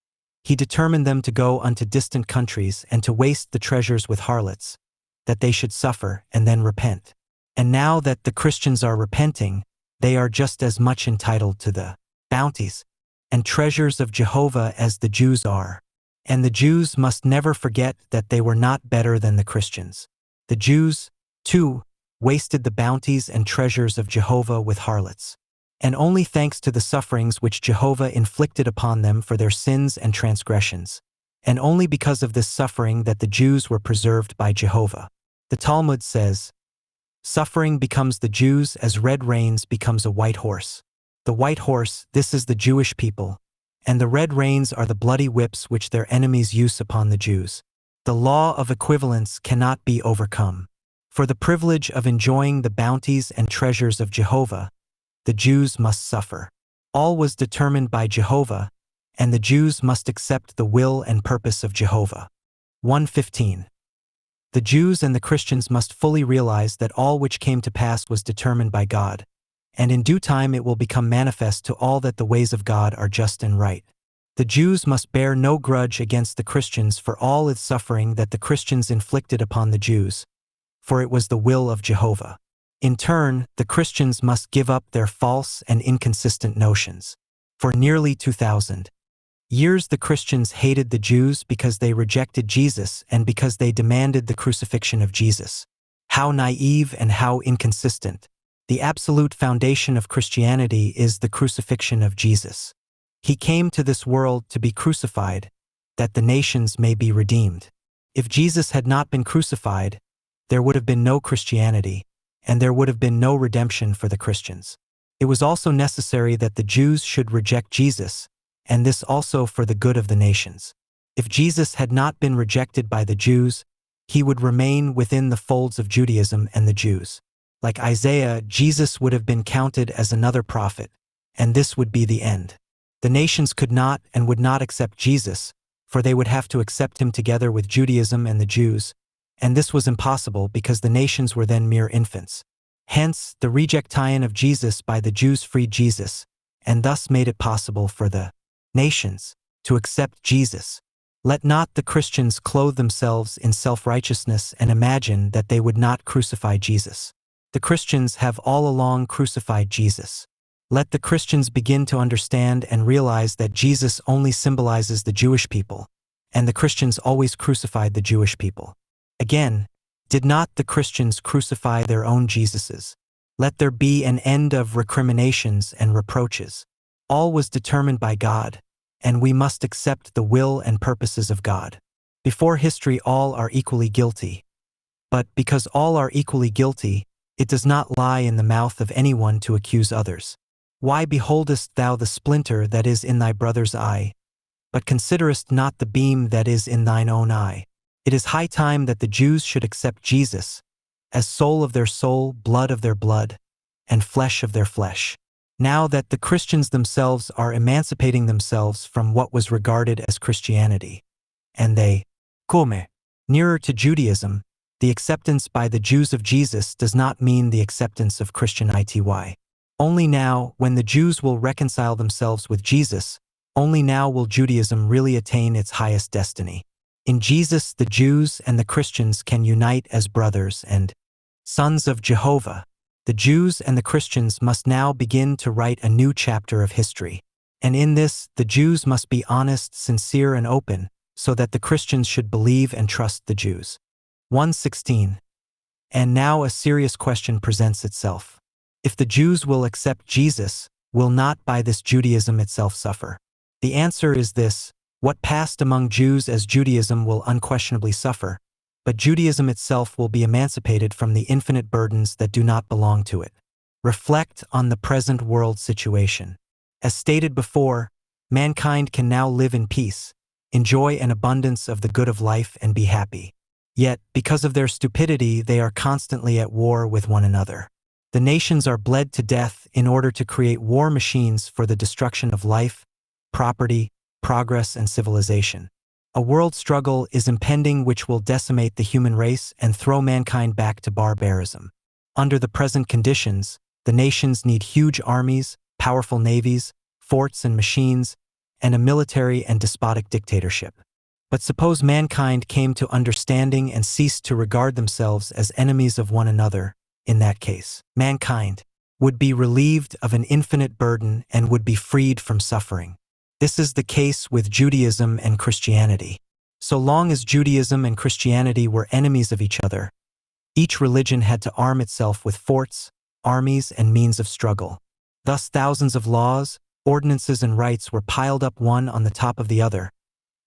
He determined them to go unto distant countries and to waste the treasures with harlots, that they should suffer and then repent. And now that the Christians are repenting, they are just as much entitled to the bounties and treasures of Jehovah as the Jews are. And the Jews must never forget that they were not better than the Christians. The Jews, too, wasted the bounties and treasures of Jehovah with harlots. And only thanks to the sufferings which Jehovah inflicted upon them for their sins and transgressions, and only because of this suffering that the Jews were preserved by Jehovah. The Talmud says, "Suffering becomes the Jews as red rains becomes a white horse." The white horse, this is the Jewish people, and the red rains are the bloody whips which their enemies use upon the Jews. The law of equivalence cannot be overcome. For the privilege of enjoying the bounties and treasures of Jehovah, the Jews must suffer. All was determined by Jehovah, and the Jews must accept the will and purpose of Jehovah. 1:15. The Jews and the Christians must fully realize that all which came to pass was determined by God, and in due time it will become manifest to all that the ways of God are just and right. The Jews must bear no grudge against the Christians for all its suffering that the Christians inflicted upon the Jews, for it was the will of Jehovah. In turn, the Christians must give up their false and inconsistent notions. For nearly 2,000 years the Christians hated the Jews because they rejected Jesus and because they demanded the crucifixion of Jesus. How naive and how inconsistent. The absolute foundation of Christianity is the crucifixion of Jesus. He came to this world to be crucified, that the nations may be redeemed. If Jesus had not been crucified, there would have been no Christianity, and there would have been no redemption for the Christians. It was also necessary that the Jews should reject Jesus, and this also for the good of the nations. If Jesus had not been rejected by the Jews, he would remain within the folds of Judaism and the Jews. Like Isaiah, Jesus would have been counted as another prophet, and this would be the end. The nations could not and would not accept Jesus, for they would have to accept him together with Judaism and the Jews, and this was impossible because the nations were then mere infants. Hence, the rejection of Jesus by the Jews freed Jesus, and thus made it possible for the nations to accept Jesus. Let not the Christians clothe themselves in self-righteousness and imagine that they would not crucify Jesus. The Christians have all along crucified Jesus. Let the Christians begin to understand and realize that Jesus only symbolizes the Jewish people, and the Christians always crucified the Jewish people. Again, did not the Christians crucify their own Jesuses? Let there be an end of recriminations and reproaches. All was determined by God, and we must accept the will and purposes of God. Before history all are equally guilty. But because all are equally guilty, it does not lie in the mouth of anyone to accuse others. Why beholdest thou the splinter that is in thy brother's eye, but considerest not the beam that is in thine own eye? It is high time that the Jews should accept Jesus as soul of their soul, blood of their blood, and flesh of their flesh. Now that the Christians themselves are emancipating themselves from what was regarded as Christianity, and they come nearer to Judaism, the acceptance by the Jews of Jesus does not mean the acceptance of Christianity. Only now, when the Jews will reconcile themselves with Jesus, only now will Judaism really attain its highest destiny. In Jesus, the Jews and the Christians can unite as brothers and sons of Jehovah. The Jews and the Christians must now begin to write a new chapter of history. And in this, the Jews must be honest, sincere, and open, so that the Christians should believe and trust the Jews. 1:16. And now a serious question presents itself. If the Jews will accept Jesus, will not by this Judaism itself suffer? The answer is this: what passed among Jews as Judaism will unquestionably suffer, but Judaism itself will be emancipated from the infinite burdens that do not belong to it. Reflect on the present world situation. As stated before, mankind can now live in peace, enjoy an abundance of the good of life, and be happy. Yet, because of their stupidity, they are constantly at war with one another. The nations are bled to death in order to create war machines for the destruction of life, property, progress, and civilization. A world struggle is impending which will decimate the human race and throw mankind back to barbarism. Under the present conditions, the nations need huge armies, powerful navies, forts and machines, and a military and despotic dictatorship. But suppose mankind came to understanding and ceased to regard themselves as enemies of one another. In that case, mankind would be relieved of an infinite burden and would be freed from suffering. This is the case with Judaism and Christianity. So long as Judaism and Christianity were enemies of each other, each religion had to arm itself with forts, armies, and means of struggle. Thus thousands of laws, ordinances, and rights were piled up one on the top of the other,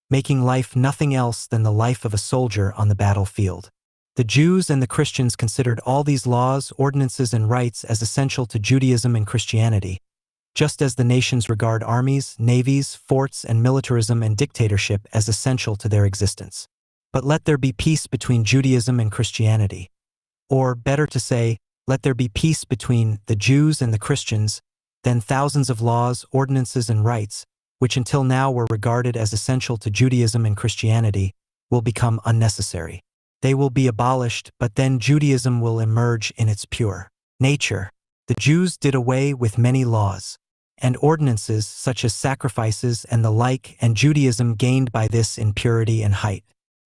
making life nothing else than the life of a soldier on the battlefield. The Jews and the Christians considered all these laws, ordinances, and rights as essential to Judaism and Christianity, just as the nations regard armies, navies, forts, and militarism and dictatorship as essential to their existence. But let there be peace between Judaism and Christianity. Or, better to say, let there be peace between the Jews and the Christians, then thousands of laws, ordinances, and rights, which until now were regarded as essential to Judaism and Christianity, will become unnecessary. They will be abolished, but then Judaism will emerge in its pure nature. The Jews did away with many laws and ordinances such as sacrifices and the like, and Judaism gained by this in purity and height.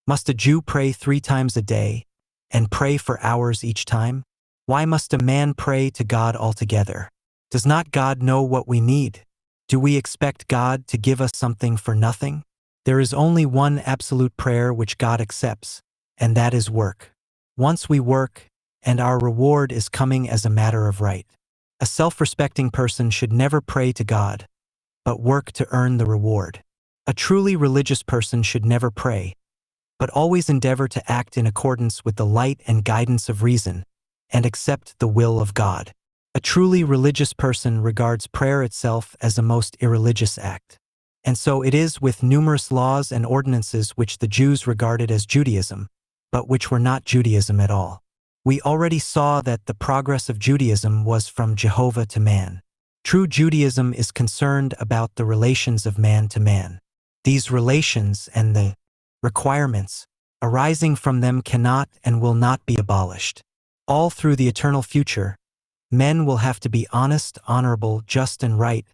Must a Jew pray 3 times a day and pray for hours each time? Why must a man pray to God altogether? Does not God know what we need? Do we expect God to give us something for nothing? There is only one absolute prayer which God accepts, and that is work. Once we work, and our reward is coming as a matter of right. A self-respecting person should never pray to God, but work to earn the reward. A truly religious person should never pray, but always endeavor to act in accordance with the light and guidance of reason, and accept the will of God. A truly religious person regards prayer itself as a most irreligious act. And so it is with numerous laws and ordinances which the Jews regarded as Judaism, but which were not Judaism at all. We already saw that the progress of Judaism was from Jehovah to man. True Judaism is concerned about the relations of man to man. These relations and the requirements arising from them cannot and will not be abolished. All through the eternal future, men will have to be honest, honorable, just, and right,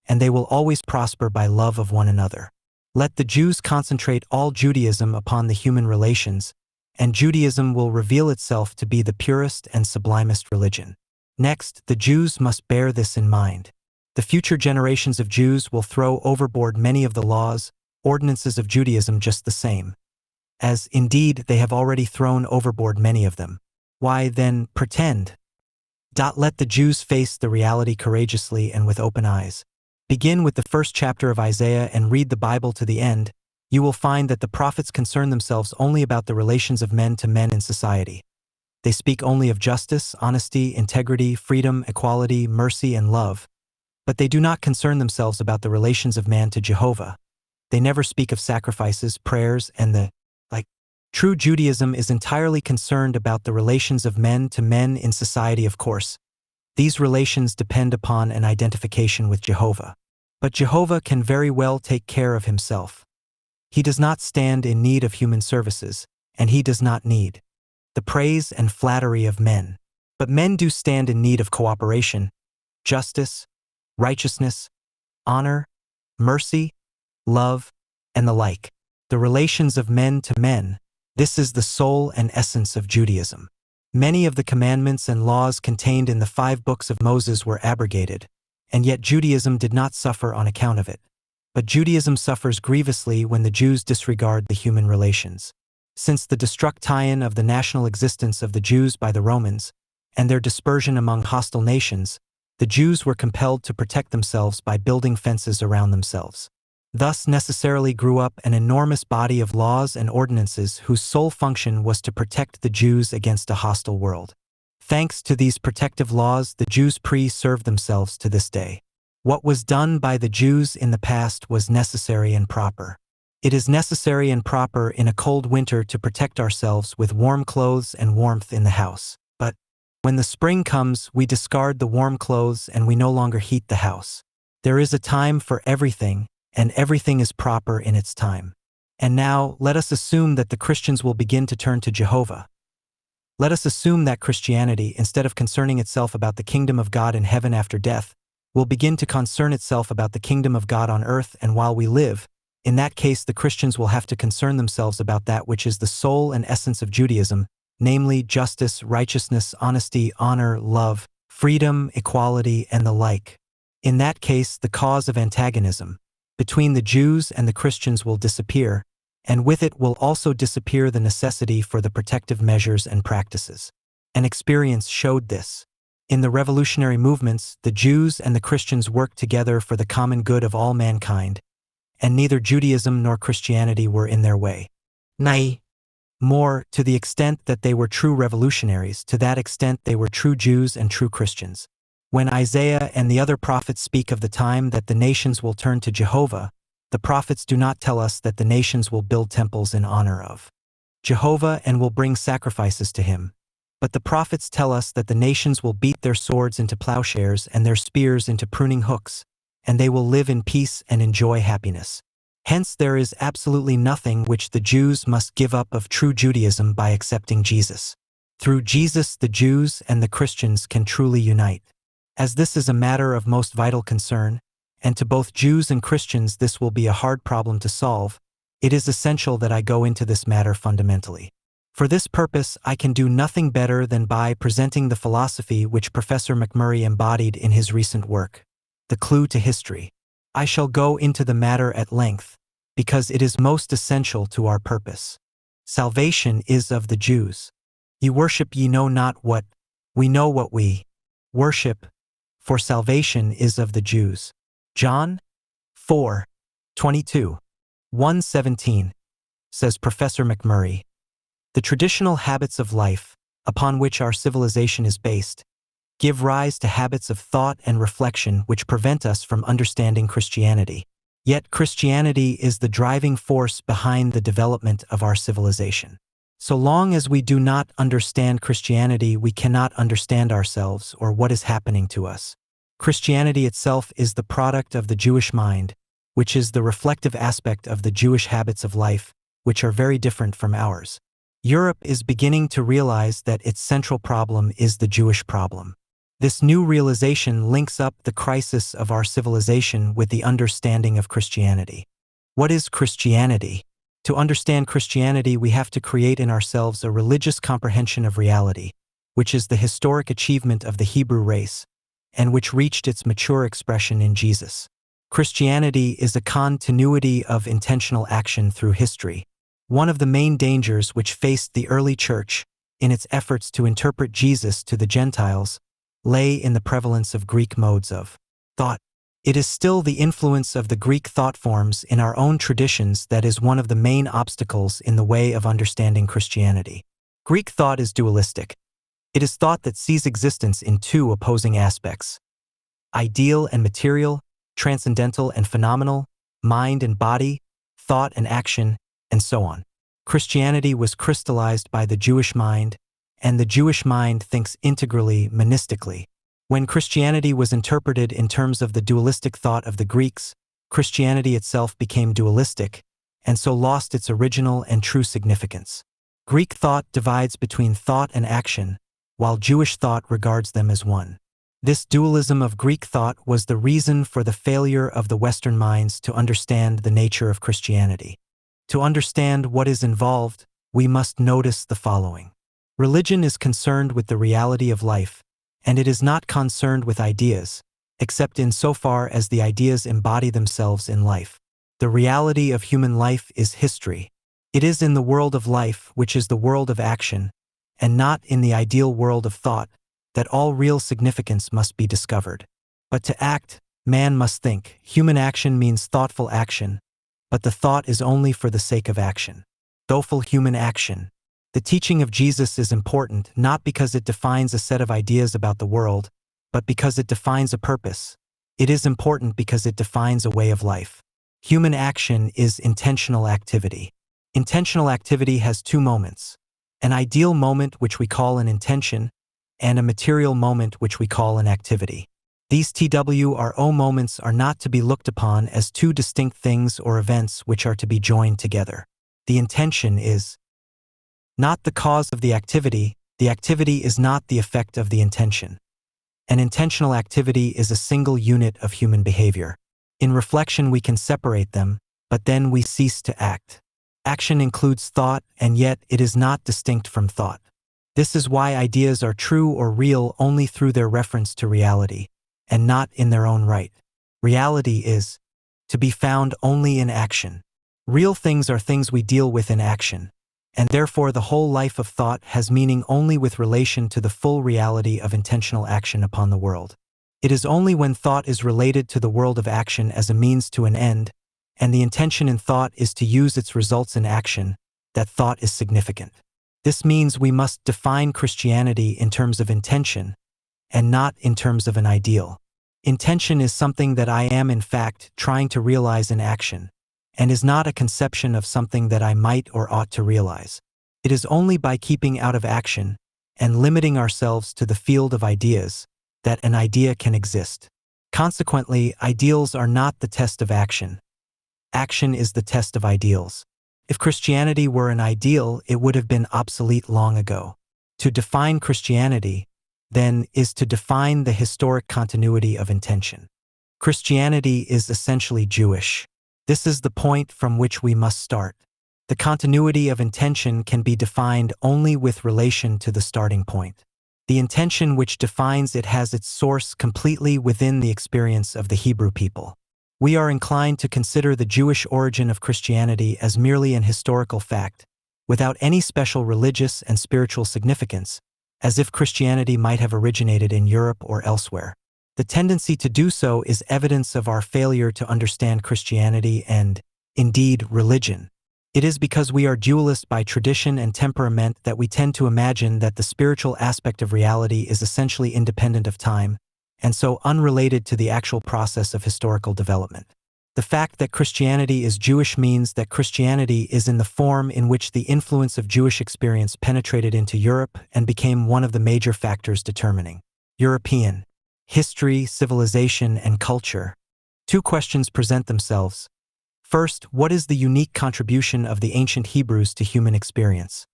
and they will always prosper by love of one another. Let the Jews concentrate all Judaism upon the human relations, and Judaism will reveal itself to be the purest and sublimest religion. Next, the Jews must bear this in mind. The future generations of Jews will throw overboard many of the laws, ordinances of Judaism just the same, as indeed they have already thrown overboard many of them. Why then pretend? Let the Jews face the reality courageously and with open eyes. Begin with the first chapter of Isaiah and read the Bible to the end. You will find that the prophets concern themselves only about the relations of men to men in society. They speak only of justice, honesty, integrity, freedom, equality, mercy, and love. But they do not concern themselves about the relations of man to Jehovah. They never speak of sacrifices, prayers, and the like. True Judaism is entirely concerned about the relations of men to men in society, of course. These relations depend upon an identification with Jehovah. But Jehovah can very well take care of himself. He does not stand in need of human services, and he does not need the praise and flattery of men. But men do stand in need of cooperation, justice, righteousness, honor, mercy, love, and the like. The relations of men to men, this is the soul and essence of Judaism. Many of the commandments and laws contained in the 5 books of Moses were abrogated, and yet Judaism did not suffer on account of it. But Judaism suffers grievously when the Jews disregard the human relations. Since the destruction of the national existence of the Jews by the Romans, and their dispersion among hostile nations, the Jews were compelled to protect themselves by building fences around themselves. Thus necessarily grew up an enormous body of laws and ordinances whose sole function was to protect the Jews against a hostile world. Thanks to these protective laws, the Jews preserve themselves to this day. What was done by the Jews in the past was necessary and proper. It is necessary and proper in a cold winter to protect ourselves with warm clothes and warmth in the house. But when the spring comes, we discard the warm clothes and we no longer heat the house. There is a time for everything, and everything is proper in its time. And now, let us assume that the Christians will begin to turn to Jehovah. Let us assume that Christianity, instead of concerning itself about the kingdom of God in heaven after death, will begin to concern itself about the kingdom of God on earth and while we live. In that case, the Christians will have to concern themselves about that which is the soul and essence of Judaism, namely justice, righteousness, honesty, honor, love, freedom, equality, and the like. In that case, the cause of antagonism between the Jews and the Christians will disappear, and with it will also disappear the necessity for the protective measures and practices. An experience showed this. In the revolutionary movements, the Jews and the Christians worked together for the common good of all mankind, and neither Judaism nor Christianity were in their way. Nay, more, to the extent that they were true revolutionaries, to that extent they were true Jews and true Christians. When Isaiah and the other prophets speak of the time that the nations will turn to Jehovah, the prophets do not tell us that the nations will build temples in honor of Jehovah and will bring sacrifices to him. But the prophets tell us that the nations will beat their swords into plowshares and their spears into pruning hooks, and they will live in peace and enjoy happiness. Hence there is absolutely nothing which the Jews must give up of true Judaism by accepting Jesus. Through Jesus the Jews and the Christians can truly unite. As this is a matter of most vital concern, and to both Jews and Christians this will be a hard problem to solve, it is essential that I go into this matter fundamentally. For this purpose I can do nothing better than by presenting the philosophy which Professor McMurray embodied in his recent work, The Clue to History. I shall go into the matter at length, because it is most essential to our purpose. Salvation is of the Jews. Ye worship ye know not what, we know what we worship, for salvation is of the Jews. John 4:22, 1:17, says Professor McMurray. The traditional habits of life, upon which our civilization is based, give rise to habits of thought and reflection which prevent us from understanding Christianity. Yet Christianity is the driving force behind the development of our civilization. So long as we do not understand Christianity, we cannot understand ourselves or what is happening to us. Christianity itself is the product of the Jewish mind, which is the reflective aspect of the Jewish habits of life, which are very different from ours. Europe is beginning to realize that its central problem is the Jewish problem. This new realization links up the crisis of our civilization with the understanding of Christianity. What is Christianity? To understand Christianity, we have to create in ourselves a religious comprehension of reality, which is the historic achievement of the Hebrew race, and which reached its mature expression in Jesus. Christianity is a continuity of intentional action through history. One of the main dangers which faced the early church, in its efforts to interpret Jesus to the Gentiles, lay in the prevalence of Greek modes of thought. It is still the influence of the Greek thought forms in our own traditions that is one of the main obstacles in the way of understanding Christianity. Greek thought is dualistic. It is thought that sees existence in two opposing aspects: ideal and material, transcendental and phenomenal, mind and body, thought and action, and so on. Christianity was crystallized by the Jewish mind, and the Jewish mind thinks integrally, monistically. When Christianity was interpreted in terms of the dualistic thought of the Greeks, Christianity itself became dualistic, and so lost its original and true significance. Greek thought divides between thought and action, while Jewish thought regards them as one. This dualism of Greek thought was the reason for the failure of the Western minds to understand the nature of Christianity. To understand what is involved, we must notice the following. Religion is concerned with the reality of life, and it is not concerned with ideas, except in so far as the ideas embody themselves in life. The reality of human life is history. It is in the world of life, which is the world of action, and not in the ideal world of thought, that all real significance must be discovered. But to act, man must think. Human action means thoughtful action, but the thought is only for the sake of action. Thoughtful human action. The teaching of Jesus is important not because it defines a set of ideas about the world, but because it defines a purpose. It is important because it defines a way of life. Human action is intentional activity. Intentional activity has two moments: an ideal moment which we call an intention, and a material moment which we call an activity. These TWRO moments are not to be looked upon as two distinct things or events which are to be joined together. The intention is not the cause of the activity is not the effect of the intention. An intentional activity is a single unit of human behavior. In reflection we can separate them, but then we cease to act. Action includes thought, and yet it is not distinct from thought. This is why ideas are true or real only through their reference to reality, and not in their own right. Reality is to be found only in action. Real things are things we deal with in action, and therefore the whole life of thought has meaning only with relation to the full reality of intentional action upon the world. It is only when thought is related to the world of action as a means to an end, and the intention in thought is to use its results in action, that thought is significant. This means we must define Christianity in terms of intention, and not in terms of an ideal. Intention is something that I am in fact trying to realize in action, and is not a conception of something that I might or ought to realize. It is only by keeping out of action, and limiting ourselves to the field of ideas, that an idea can exist. Consequently, ideals are not the test of action. Action is the test of ideals. If Christianity were an ideal, it would have been obsolete long ago. To define Christianity, then, is to define the historic continuity of intention. Christianity is essentially Jewish. This is the point from which we must start. The continuity of intention can be defined only with relation to the starting point. The intention which defines it has its source completely within the experience of the Hebrew people. We are inclined to consider the Jewish origin of Christianity as merely an historical fact, without any special religious and spiritual significance, as if Christianity might have originated in Europe or elsewhere. The tendency to do so is evidence of our failure to understand Christianity and, indeed, religion. It is because we are dualist by tradition and temperament that we tend to imagine that the spiritual aspect of reality is essentially independent of time, and so unrelated to the actual process of historical development. The fact that Christianity is Jewish means that Christianity is in the form in which the influence of Jewish experience penetrated into Europe and became one of the major factors determining European history, civilization, and culture. Two questions present themselves. First, what is the unique contribution of the ancient Hebrews to human experience?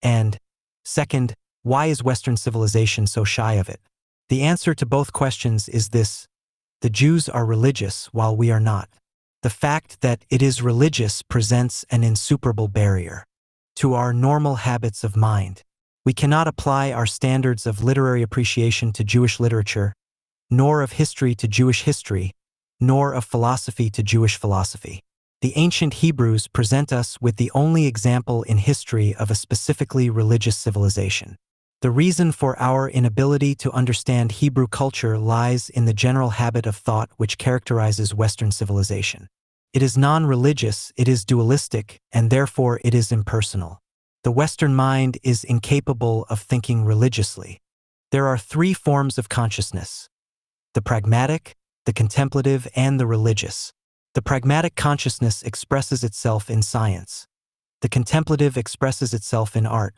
And, second, why is Western civilization so shy of it? The answer to both questions is this: the Jews are religious while we are not. The fact that it is religious presents an insuperable barrier to our normal habits of mind. We cannot apply our standards of literary appreciation to Jewish literature, nor of history to Jewish history, nor of philosophy to Jewish philosophy. The ancient Hebrews present us with the only example in history of a specifically religious civilization. The reason for our inability to understand Hebrew culture lies in the general habit of thought which characterizes Western civilization. It is non-religious, it is dualistic, and therefore it is impersonal. The Western mind is incapable of thinking religiously. There are three forms of consciousness: the pragmatic, the contemplative, and the religious. The pragmatic consciousness expresses itself in science. The contemplative expresses itself in art,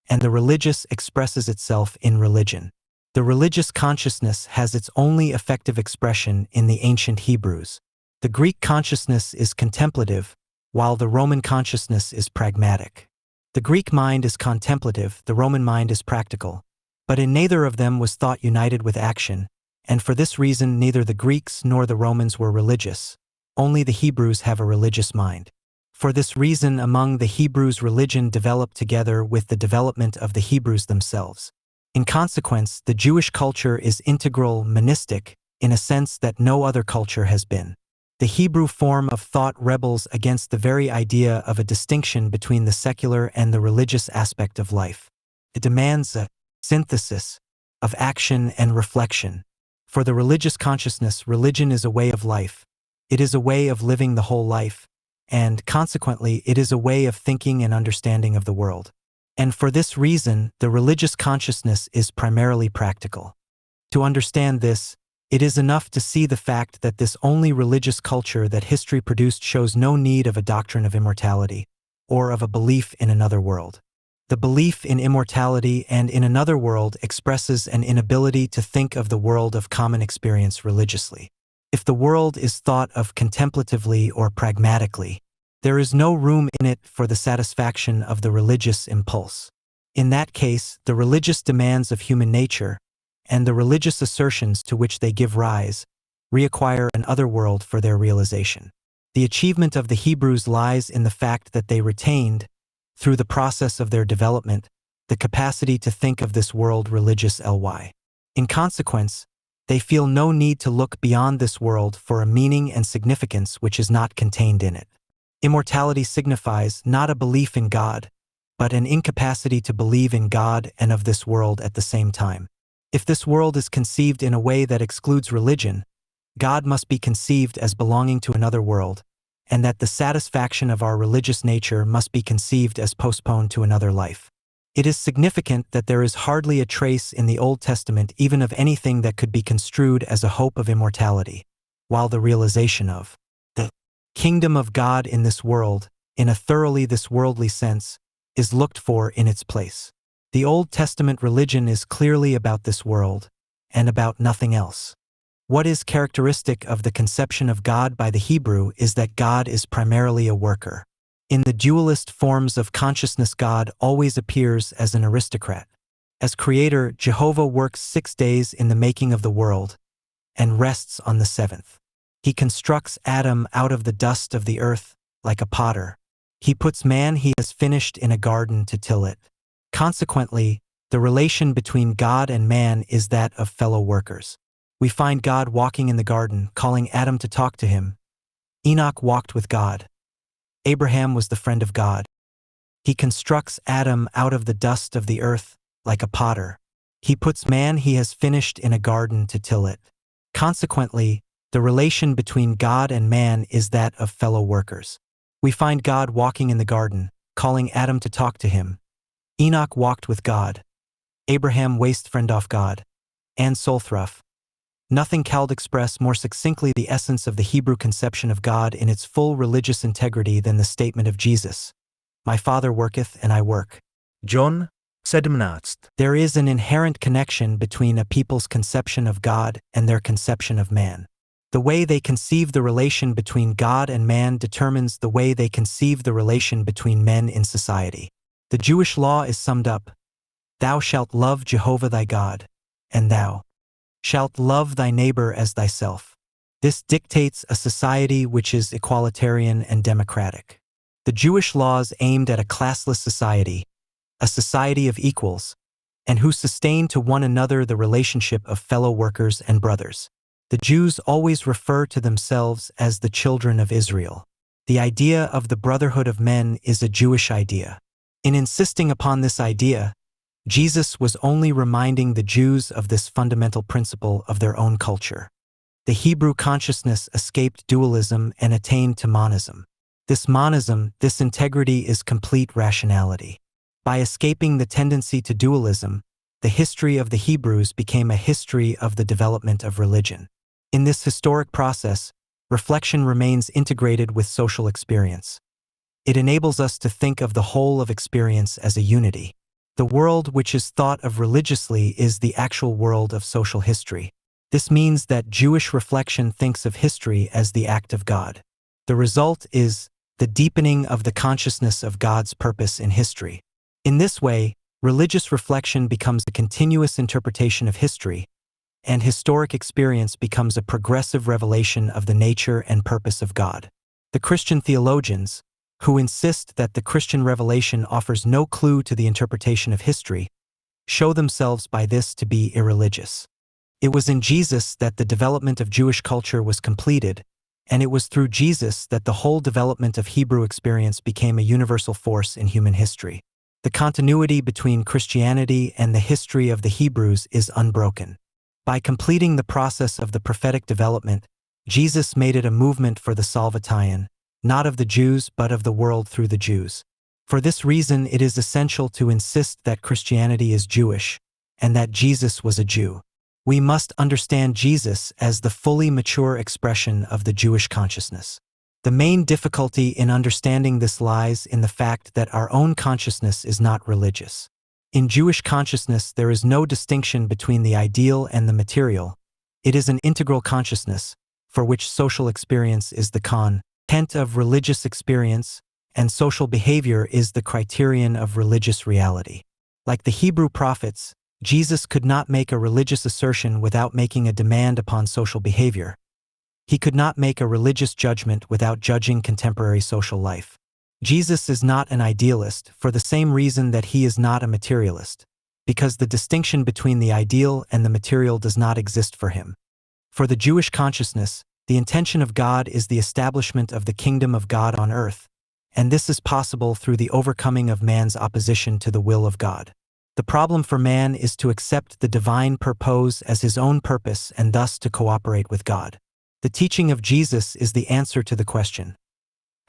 and the religious expresses itself in religion. The religious consciousness has its only effective expression in the ancient Hebrews. The Greek consciousness is contemplative, while the Roman consciousness is pragmatic. The Greek mind is contemplative, the Roman mind is practical, but in neither of them was thought united with action, and for this reason neither the Greeks nor the Romans were religious. Only the Hebrews have a religious mind. For this reason, among the Hebrews, religion developed together with the development of the Hebrews themselves. In consequence, the Jewish culture is integral, monistic, in a sense that no other culture has been. The Hebrew form of thought rebels against the very idea of a distinction between the secular and the religious aspect of life. It demands a synthesis of action and reflection. For the religious consciousness, religion is a way of life. It is a way of living the whole life, and, consequently, it is a way of thinking and understanding of the world. And for this reason, the religious consciousness is primarily practical. To understand this, It is enough to see the fact that this only religious culture that history produced shows no need of a doctrine of immortality, or of a belief in another world. The belief in immortality and in another world expresses an inability to think of the world of common experience religiously. If the world is thought of contemplatively or pragmatically, there is no room in it for the satisfaction of the religious impulse. In that case, the religious demands of human nature, and the religious assertions to which they give rise, require an other world for their realization. The achievement of the Hebrews lies in the fact that they retained, through the process of their development, the capacity to think of this world ly. In consequence, they feel no need to look beyond this world for a meaning and significance which is not contained in it. Immortality signifies not a belief in God, but an incapacity to believe in God and of this world at the same time. If this world is conceived in a way that excludes religion, God must be conceived as belonging to another world, and that the satisfaction of our religious nature must be conceived as postponed to another life. It is significant that there is hardly a trace in the Old Testament even of anything that could be construed as a hope of immortality, while the realization of the kingdom of God in this world, in a thoroughly this worldly sense, is looked for in its place. The Old Testament religion is clearly about this world, and about nothing else. What is characteristic of the conception of God by the Hebrew is that God is primarily a worker. In the dualist forms of consciousness, God always appears as an aristocrat. As creator, Jehovah works 6 days in the making of the world, and rests on the seventh. He constructs Adam out of the dust of the earth, like a potter. He puts man he has finished in a garden to till it. Consequently, the relation between God and man is that of fellow workers. We find God walking in the garden, calling Adam to talk to him. Enoch walked with God. Abraham was the friend of God. He constructs Adam out of the dust of the earth, like a potter. He puts man he has finished in a garden to till it. Consequently, the relation between God and man is that of fellow workers. We find God walking in the garden, calling Adam to talk to him. Enoch walked with God. Abraham waste friend of God. And Solthruff. Nothing can express more succinctly the essence of the Hebrew conception of God in its full religious integrity than the statement of Jesus. My Father worketh and I work. John 17. There is an inherent connection between a people's conception of God and their conception of man. The way they conceive the relation between God and man determines the way they conceive the relation between men in society. The Jewish law is summed up: Thou shalt love Jehovah thy God, and thou shalt love thy neighbor as thyself. This dictates a society which is equalitarian and democratic. The Jewish laws aimed at a classless society, a society of equals, and who sustain to one another the relationship of fellow workers and brothers. The Jews always refer to themselves as the children of Israel. The idea of the brotherhood of men is a Jewish idea. In insisting upon this idea, Jesus was only reminding the Jews of this fundamental principle of their own culture. The Hebrew consciousness escaped dualism and attained to monism. This monism, this integrity, is complete rationality. By escaping the tendency to dualism, the history of the Hebrews became a history of the development of religion. In this historic process, reflection remains integrated with social experience. It enables us to think of the whole of experience as a unity. The world which is thought of religiously is the actual world of social history. This means that Jewish reflection thinks of history as the act of God. The result is the deepening of the consciousness of God's purpose in history. In this way, religious reflection becomes a continuous interpretation of history, and historic experience becomes a progressive revelation of the nature and purpose of God. The Christian theologians, who insist that the Christian revelation offers no clue to the interpretation of history, show themselves by this to be irreligious. It was in Jesus that the development of Jewish culture was completed, and it was through Jesus that the whole development of Hebrew experience became a universal force in human history. The continuity between Christianity and the history of the Hebrews is unbroken. By completing the process of the prophetic development, Jesus made it a movement for the Salvation, not of the Jews but of the world through the Jews. For this reason, it is essential to insist that Christianity is Jewish, and that Jesus was a Jew. We must understand Jesus as the fully mature expression of the Jewish consciousness. The main difficulty in understanding this lies in the fact that our own consciousness is not religious. In Jewish consciousness, there is no distinction between the ideal and the material. It is an integral consciousness, for which social experience is the content of religious experience, and social behavior is the criterion of religious reality. Like the Hebrew prophets, Jesus could not make a religious assertion without making a demand upon social behavior. He could not make a religious judgment without judging contemporary social life. Jesus is not an idealist for the same reason that he is not a materialist, because the distinction between the ideal and the material does not exist for him. For the Jewish consciousness, the intention of God is the establishment of the kingdom of God on earth, and this is possible through the overcoming of man's opposition to the will of God. The problem for man is to accept the divine purpose as his own purpose and thus to cooperate with God. The teaching of Jesus is the answer to the question,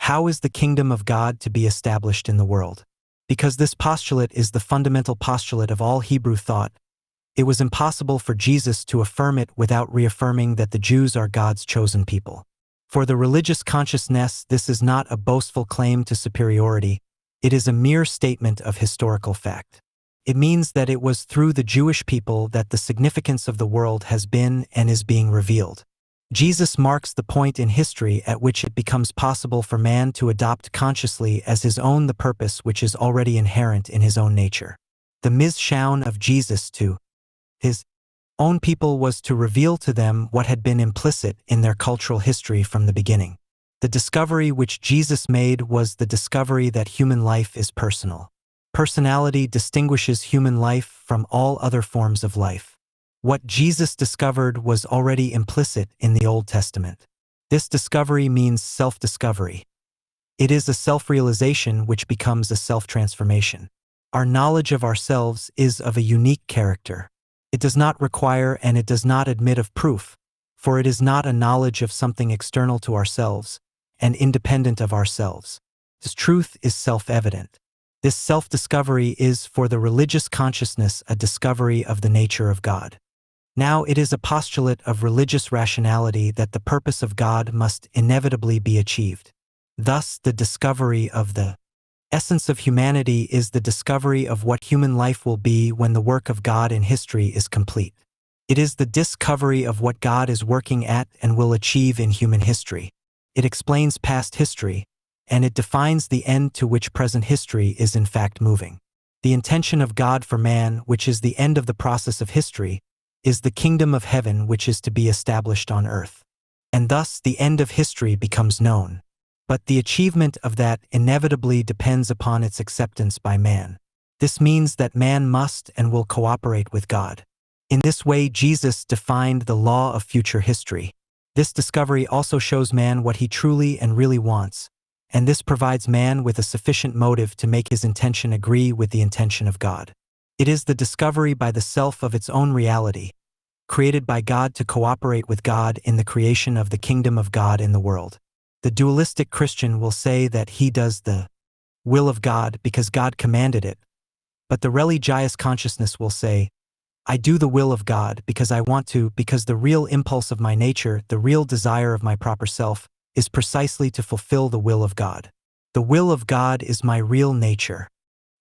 how is the kingdom of God to be established in the world? Because this postulate is the fundamental postulate of all Hebrew thought, it was impossible for Jesus to affirm it without reaffirming that the Jews are God's chosen people. For the religious consciousness, this is not a boastful claim to superiority, it is a mere statement of historical fact. It means that it was through the Jewish people that the significance of the world has been and is being revealed. Jesus marks the point in history at which it becomes possible for man to adopt consciously as his own the purpose which is already inherent in his own nature. The mission of Jesus to his own people was to reveal to them what had been implicit in their cultural history from the beginning. The discovery which Jesus made was the discovery that human life is personal. Personality distinguishes human life from all other forms of life. What Jesus discovered was already implicit in the Old Testament. This discovery means self-discovery. It is a self-realization which becomes a self-transformation. Our knowledge of ourselves is of a unique character. It does not require and it does not admit of proof, for it is not a knowledge of something external to ourselves and independent of ourselves. This truth is self-evident. This self-discovery is for the religious consciousness a discovery of the nature of God. Now it is a postulate of religious rationality that the purpose of God must inevitably be achieved. Thus, the discovery of the essence of humanity is the discovery of what human life will be when the work of God in history is complete. It is the discovery of what God is working at and will achieve in human history. It explains past history, and it defines the end to which present history is in fact moving. The intention of God for man, which is the end of the process of history, is the kingdom of heaven which is to be established on earth. And thus the end of history becomes known. But the achievement of that inevitably depends upon its acceptance by man. This means that man must and will cooperate with God. In this way, Jesus defined the law of future history. This discovery also shows man what he truly and really wants, and this provides man with a sufficient motive to make his intention agree with the intention of God. It is the discovery by the self of its own reality, created by God to cooperate with God in the creation of the kingdom of God in the world. The dualistic Christian will say that he does the will of God because God commanded it, but the religious consciousness will say, I do the will of God because I want to, because the real impulse of my nature, the real desire of my proper self, is precisely to fulfill the will of God. The will of God is my real nature.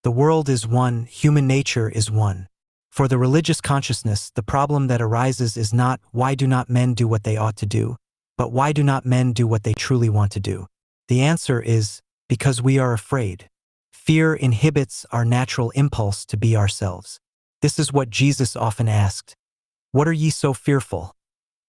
The world is one, human nature is one. For the religious consciousness, the problem that arises is not, why do not men do what they ought to do, but why do not men do what they truly want to do? The answer is, because we are afraid. Fear inhibits our natural impulse to be ourselves. This is what Jesus often asked. What are ye so fearful?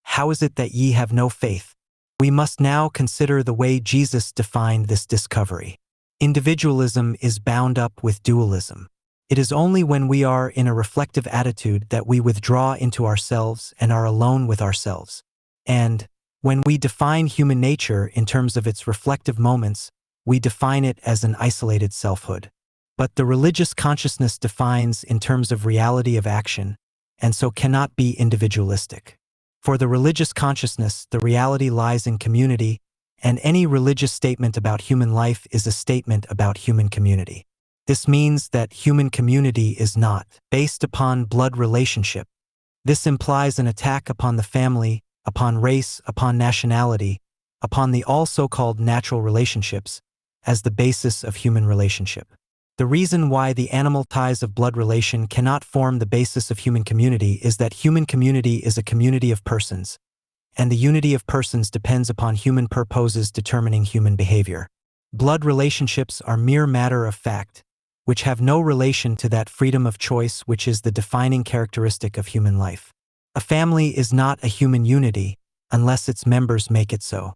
How is it that ye have no faith? We must now consider the way Jesus defined this discovery. Individualism is bound up with dualism. It is only when we are in a reflective attitude that we withdraw into ourselves and are alone with ourselves. And, when we define human nature in terms of its reflective moments, we define it as an isolated selfhood. But the religious consciousness defines in terms of reality of action, and so cannot be individualistic. For the religious consciousness, the reality lies in community, and any religious statement about human life is a statement about human community. This means that human community is not based upon blood relationship, This implies an attack upon the family, upon race, upon nationality, upon the all so-called natural relationships, as the basis of human relationship. The reason why the animal ties of blood relation cannot form the basis of human community is that human community is a community of persons, and the unity of persons depends upon human purposes determining human behavior. Blood relationships are mere matter of fact, which have no relation to that freedom of choice which is the defining characteristic of human life. A family is not a human unity unless its members make it so.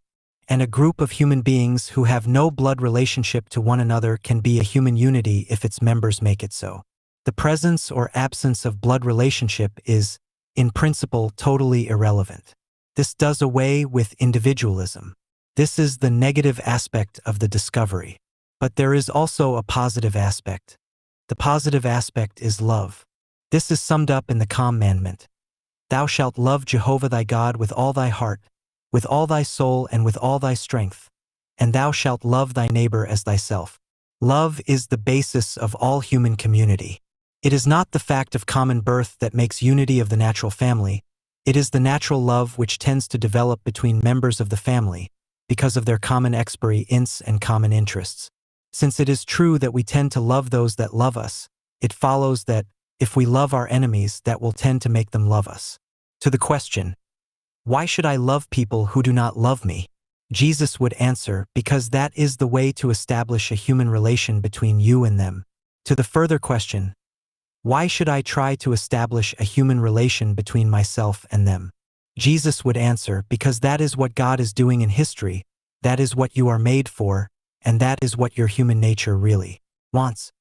And a group of human beings who have no blood relationship to one another can be a human unity if its members make it so. The presence or absence of blood relationship is, in principle, totally irrelevant. This does away with individualism. This is the negative aspect of the discovery. But there is also a positive aspect. The positive aspect is love. This is summed up in the commandment. Thou shalt love Jehovah thy God with all thy heart, with all thy soul and with all thy strength, and thou shalt love thy neighbor as thyself. Love is the basis of all human community. It is not the fact of common birth that makes unity of the natural family. It is the natural love which tends to develop between members of the family, because of their common experience and common interests. Since it is true that we tend to love those that love us, it follows that, if we love our enemies, that will tend to make them love us. To the question, why should I love people who do not love me? Jesus would answer, because that is the way to establish a human relation between you and them. To the further question, why should I try to establish a human relation between myself and them? Jesus would answer, because that is what God is doing in history, that is what you are made for, and that is what your human nature really wants.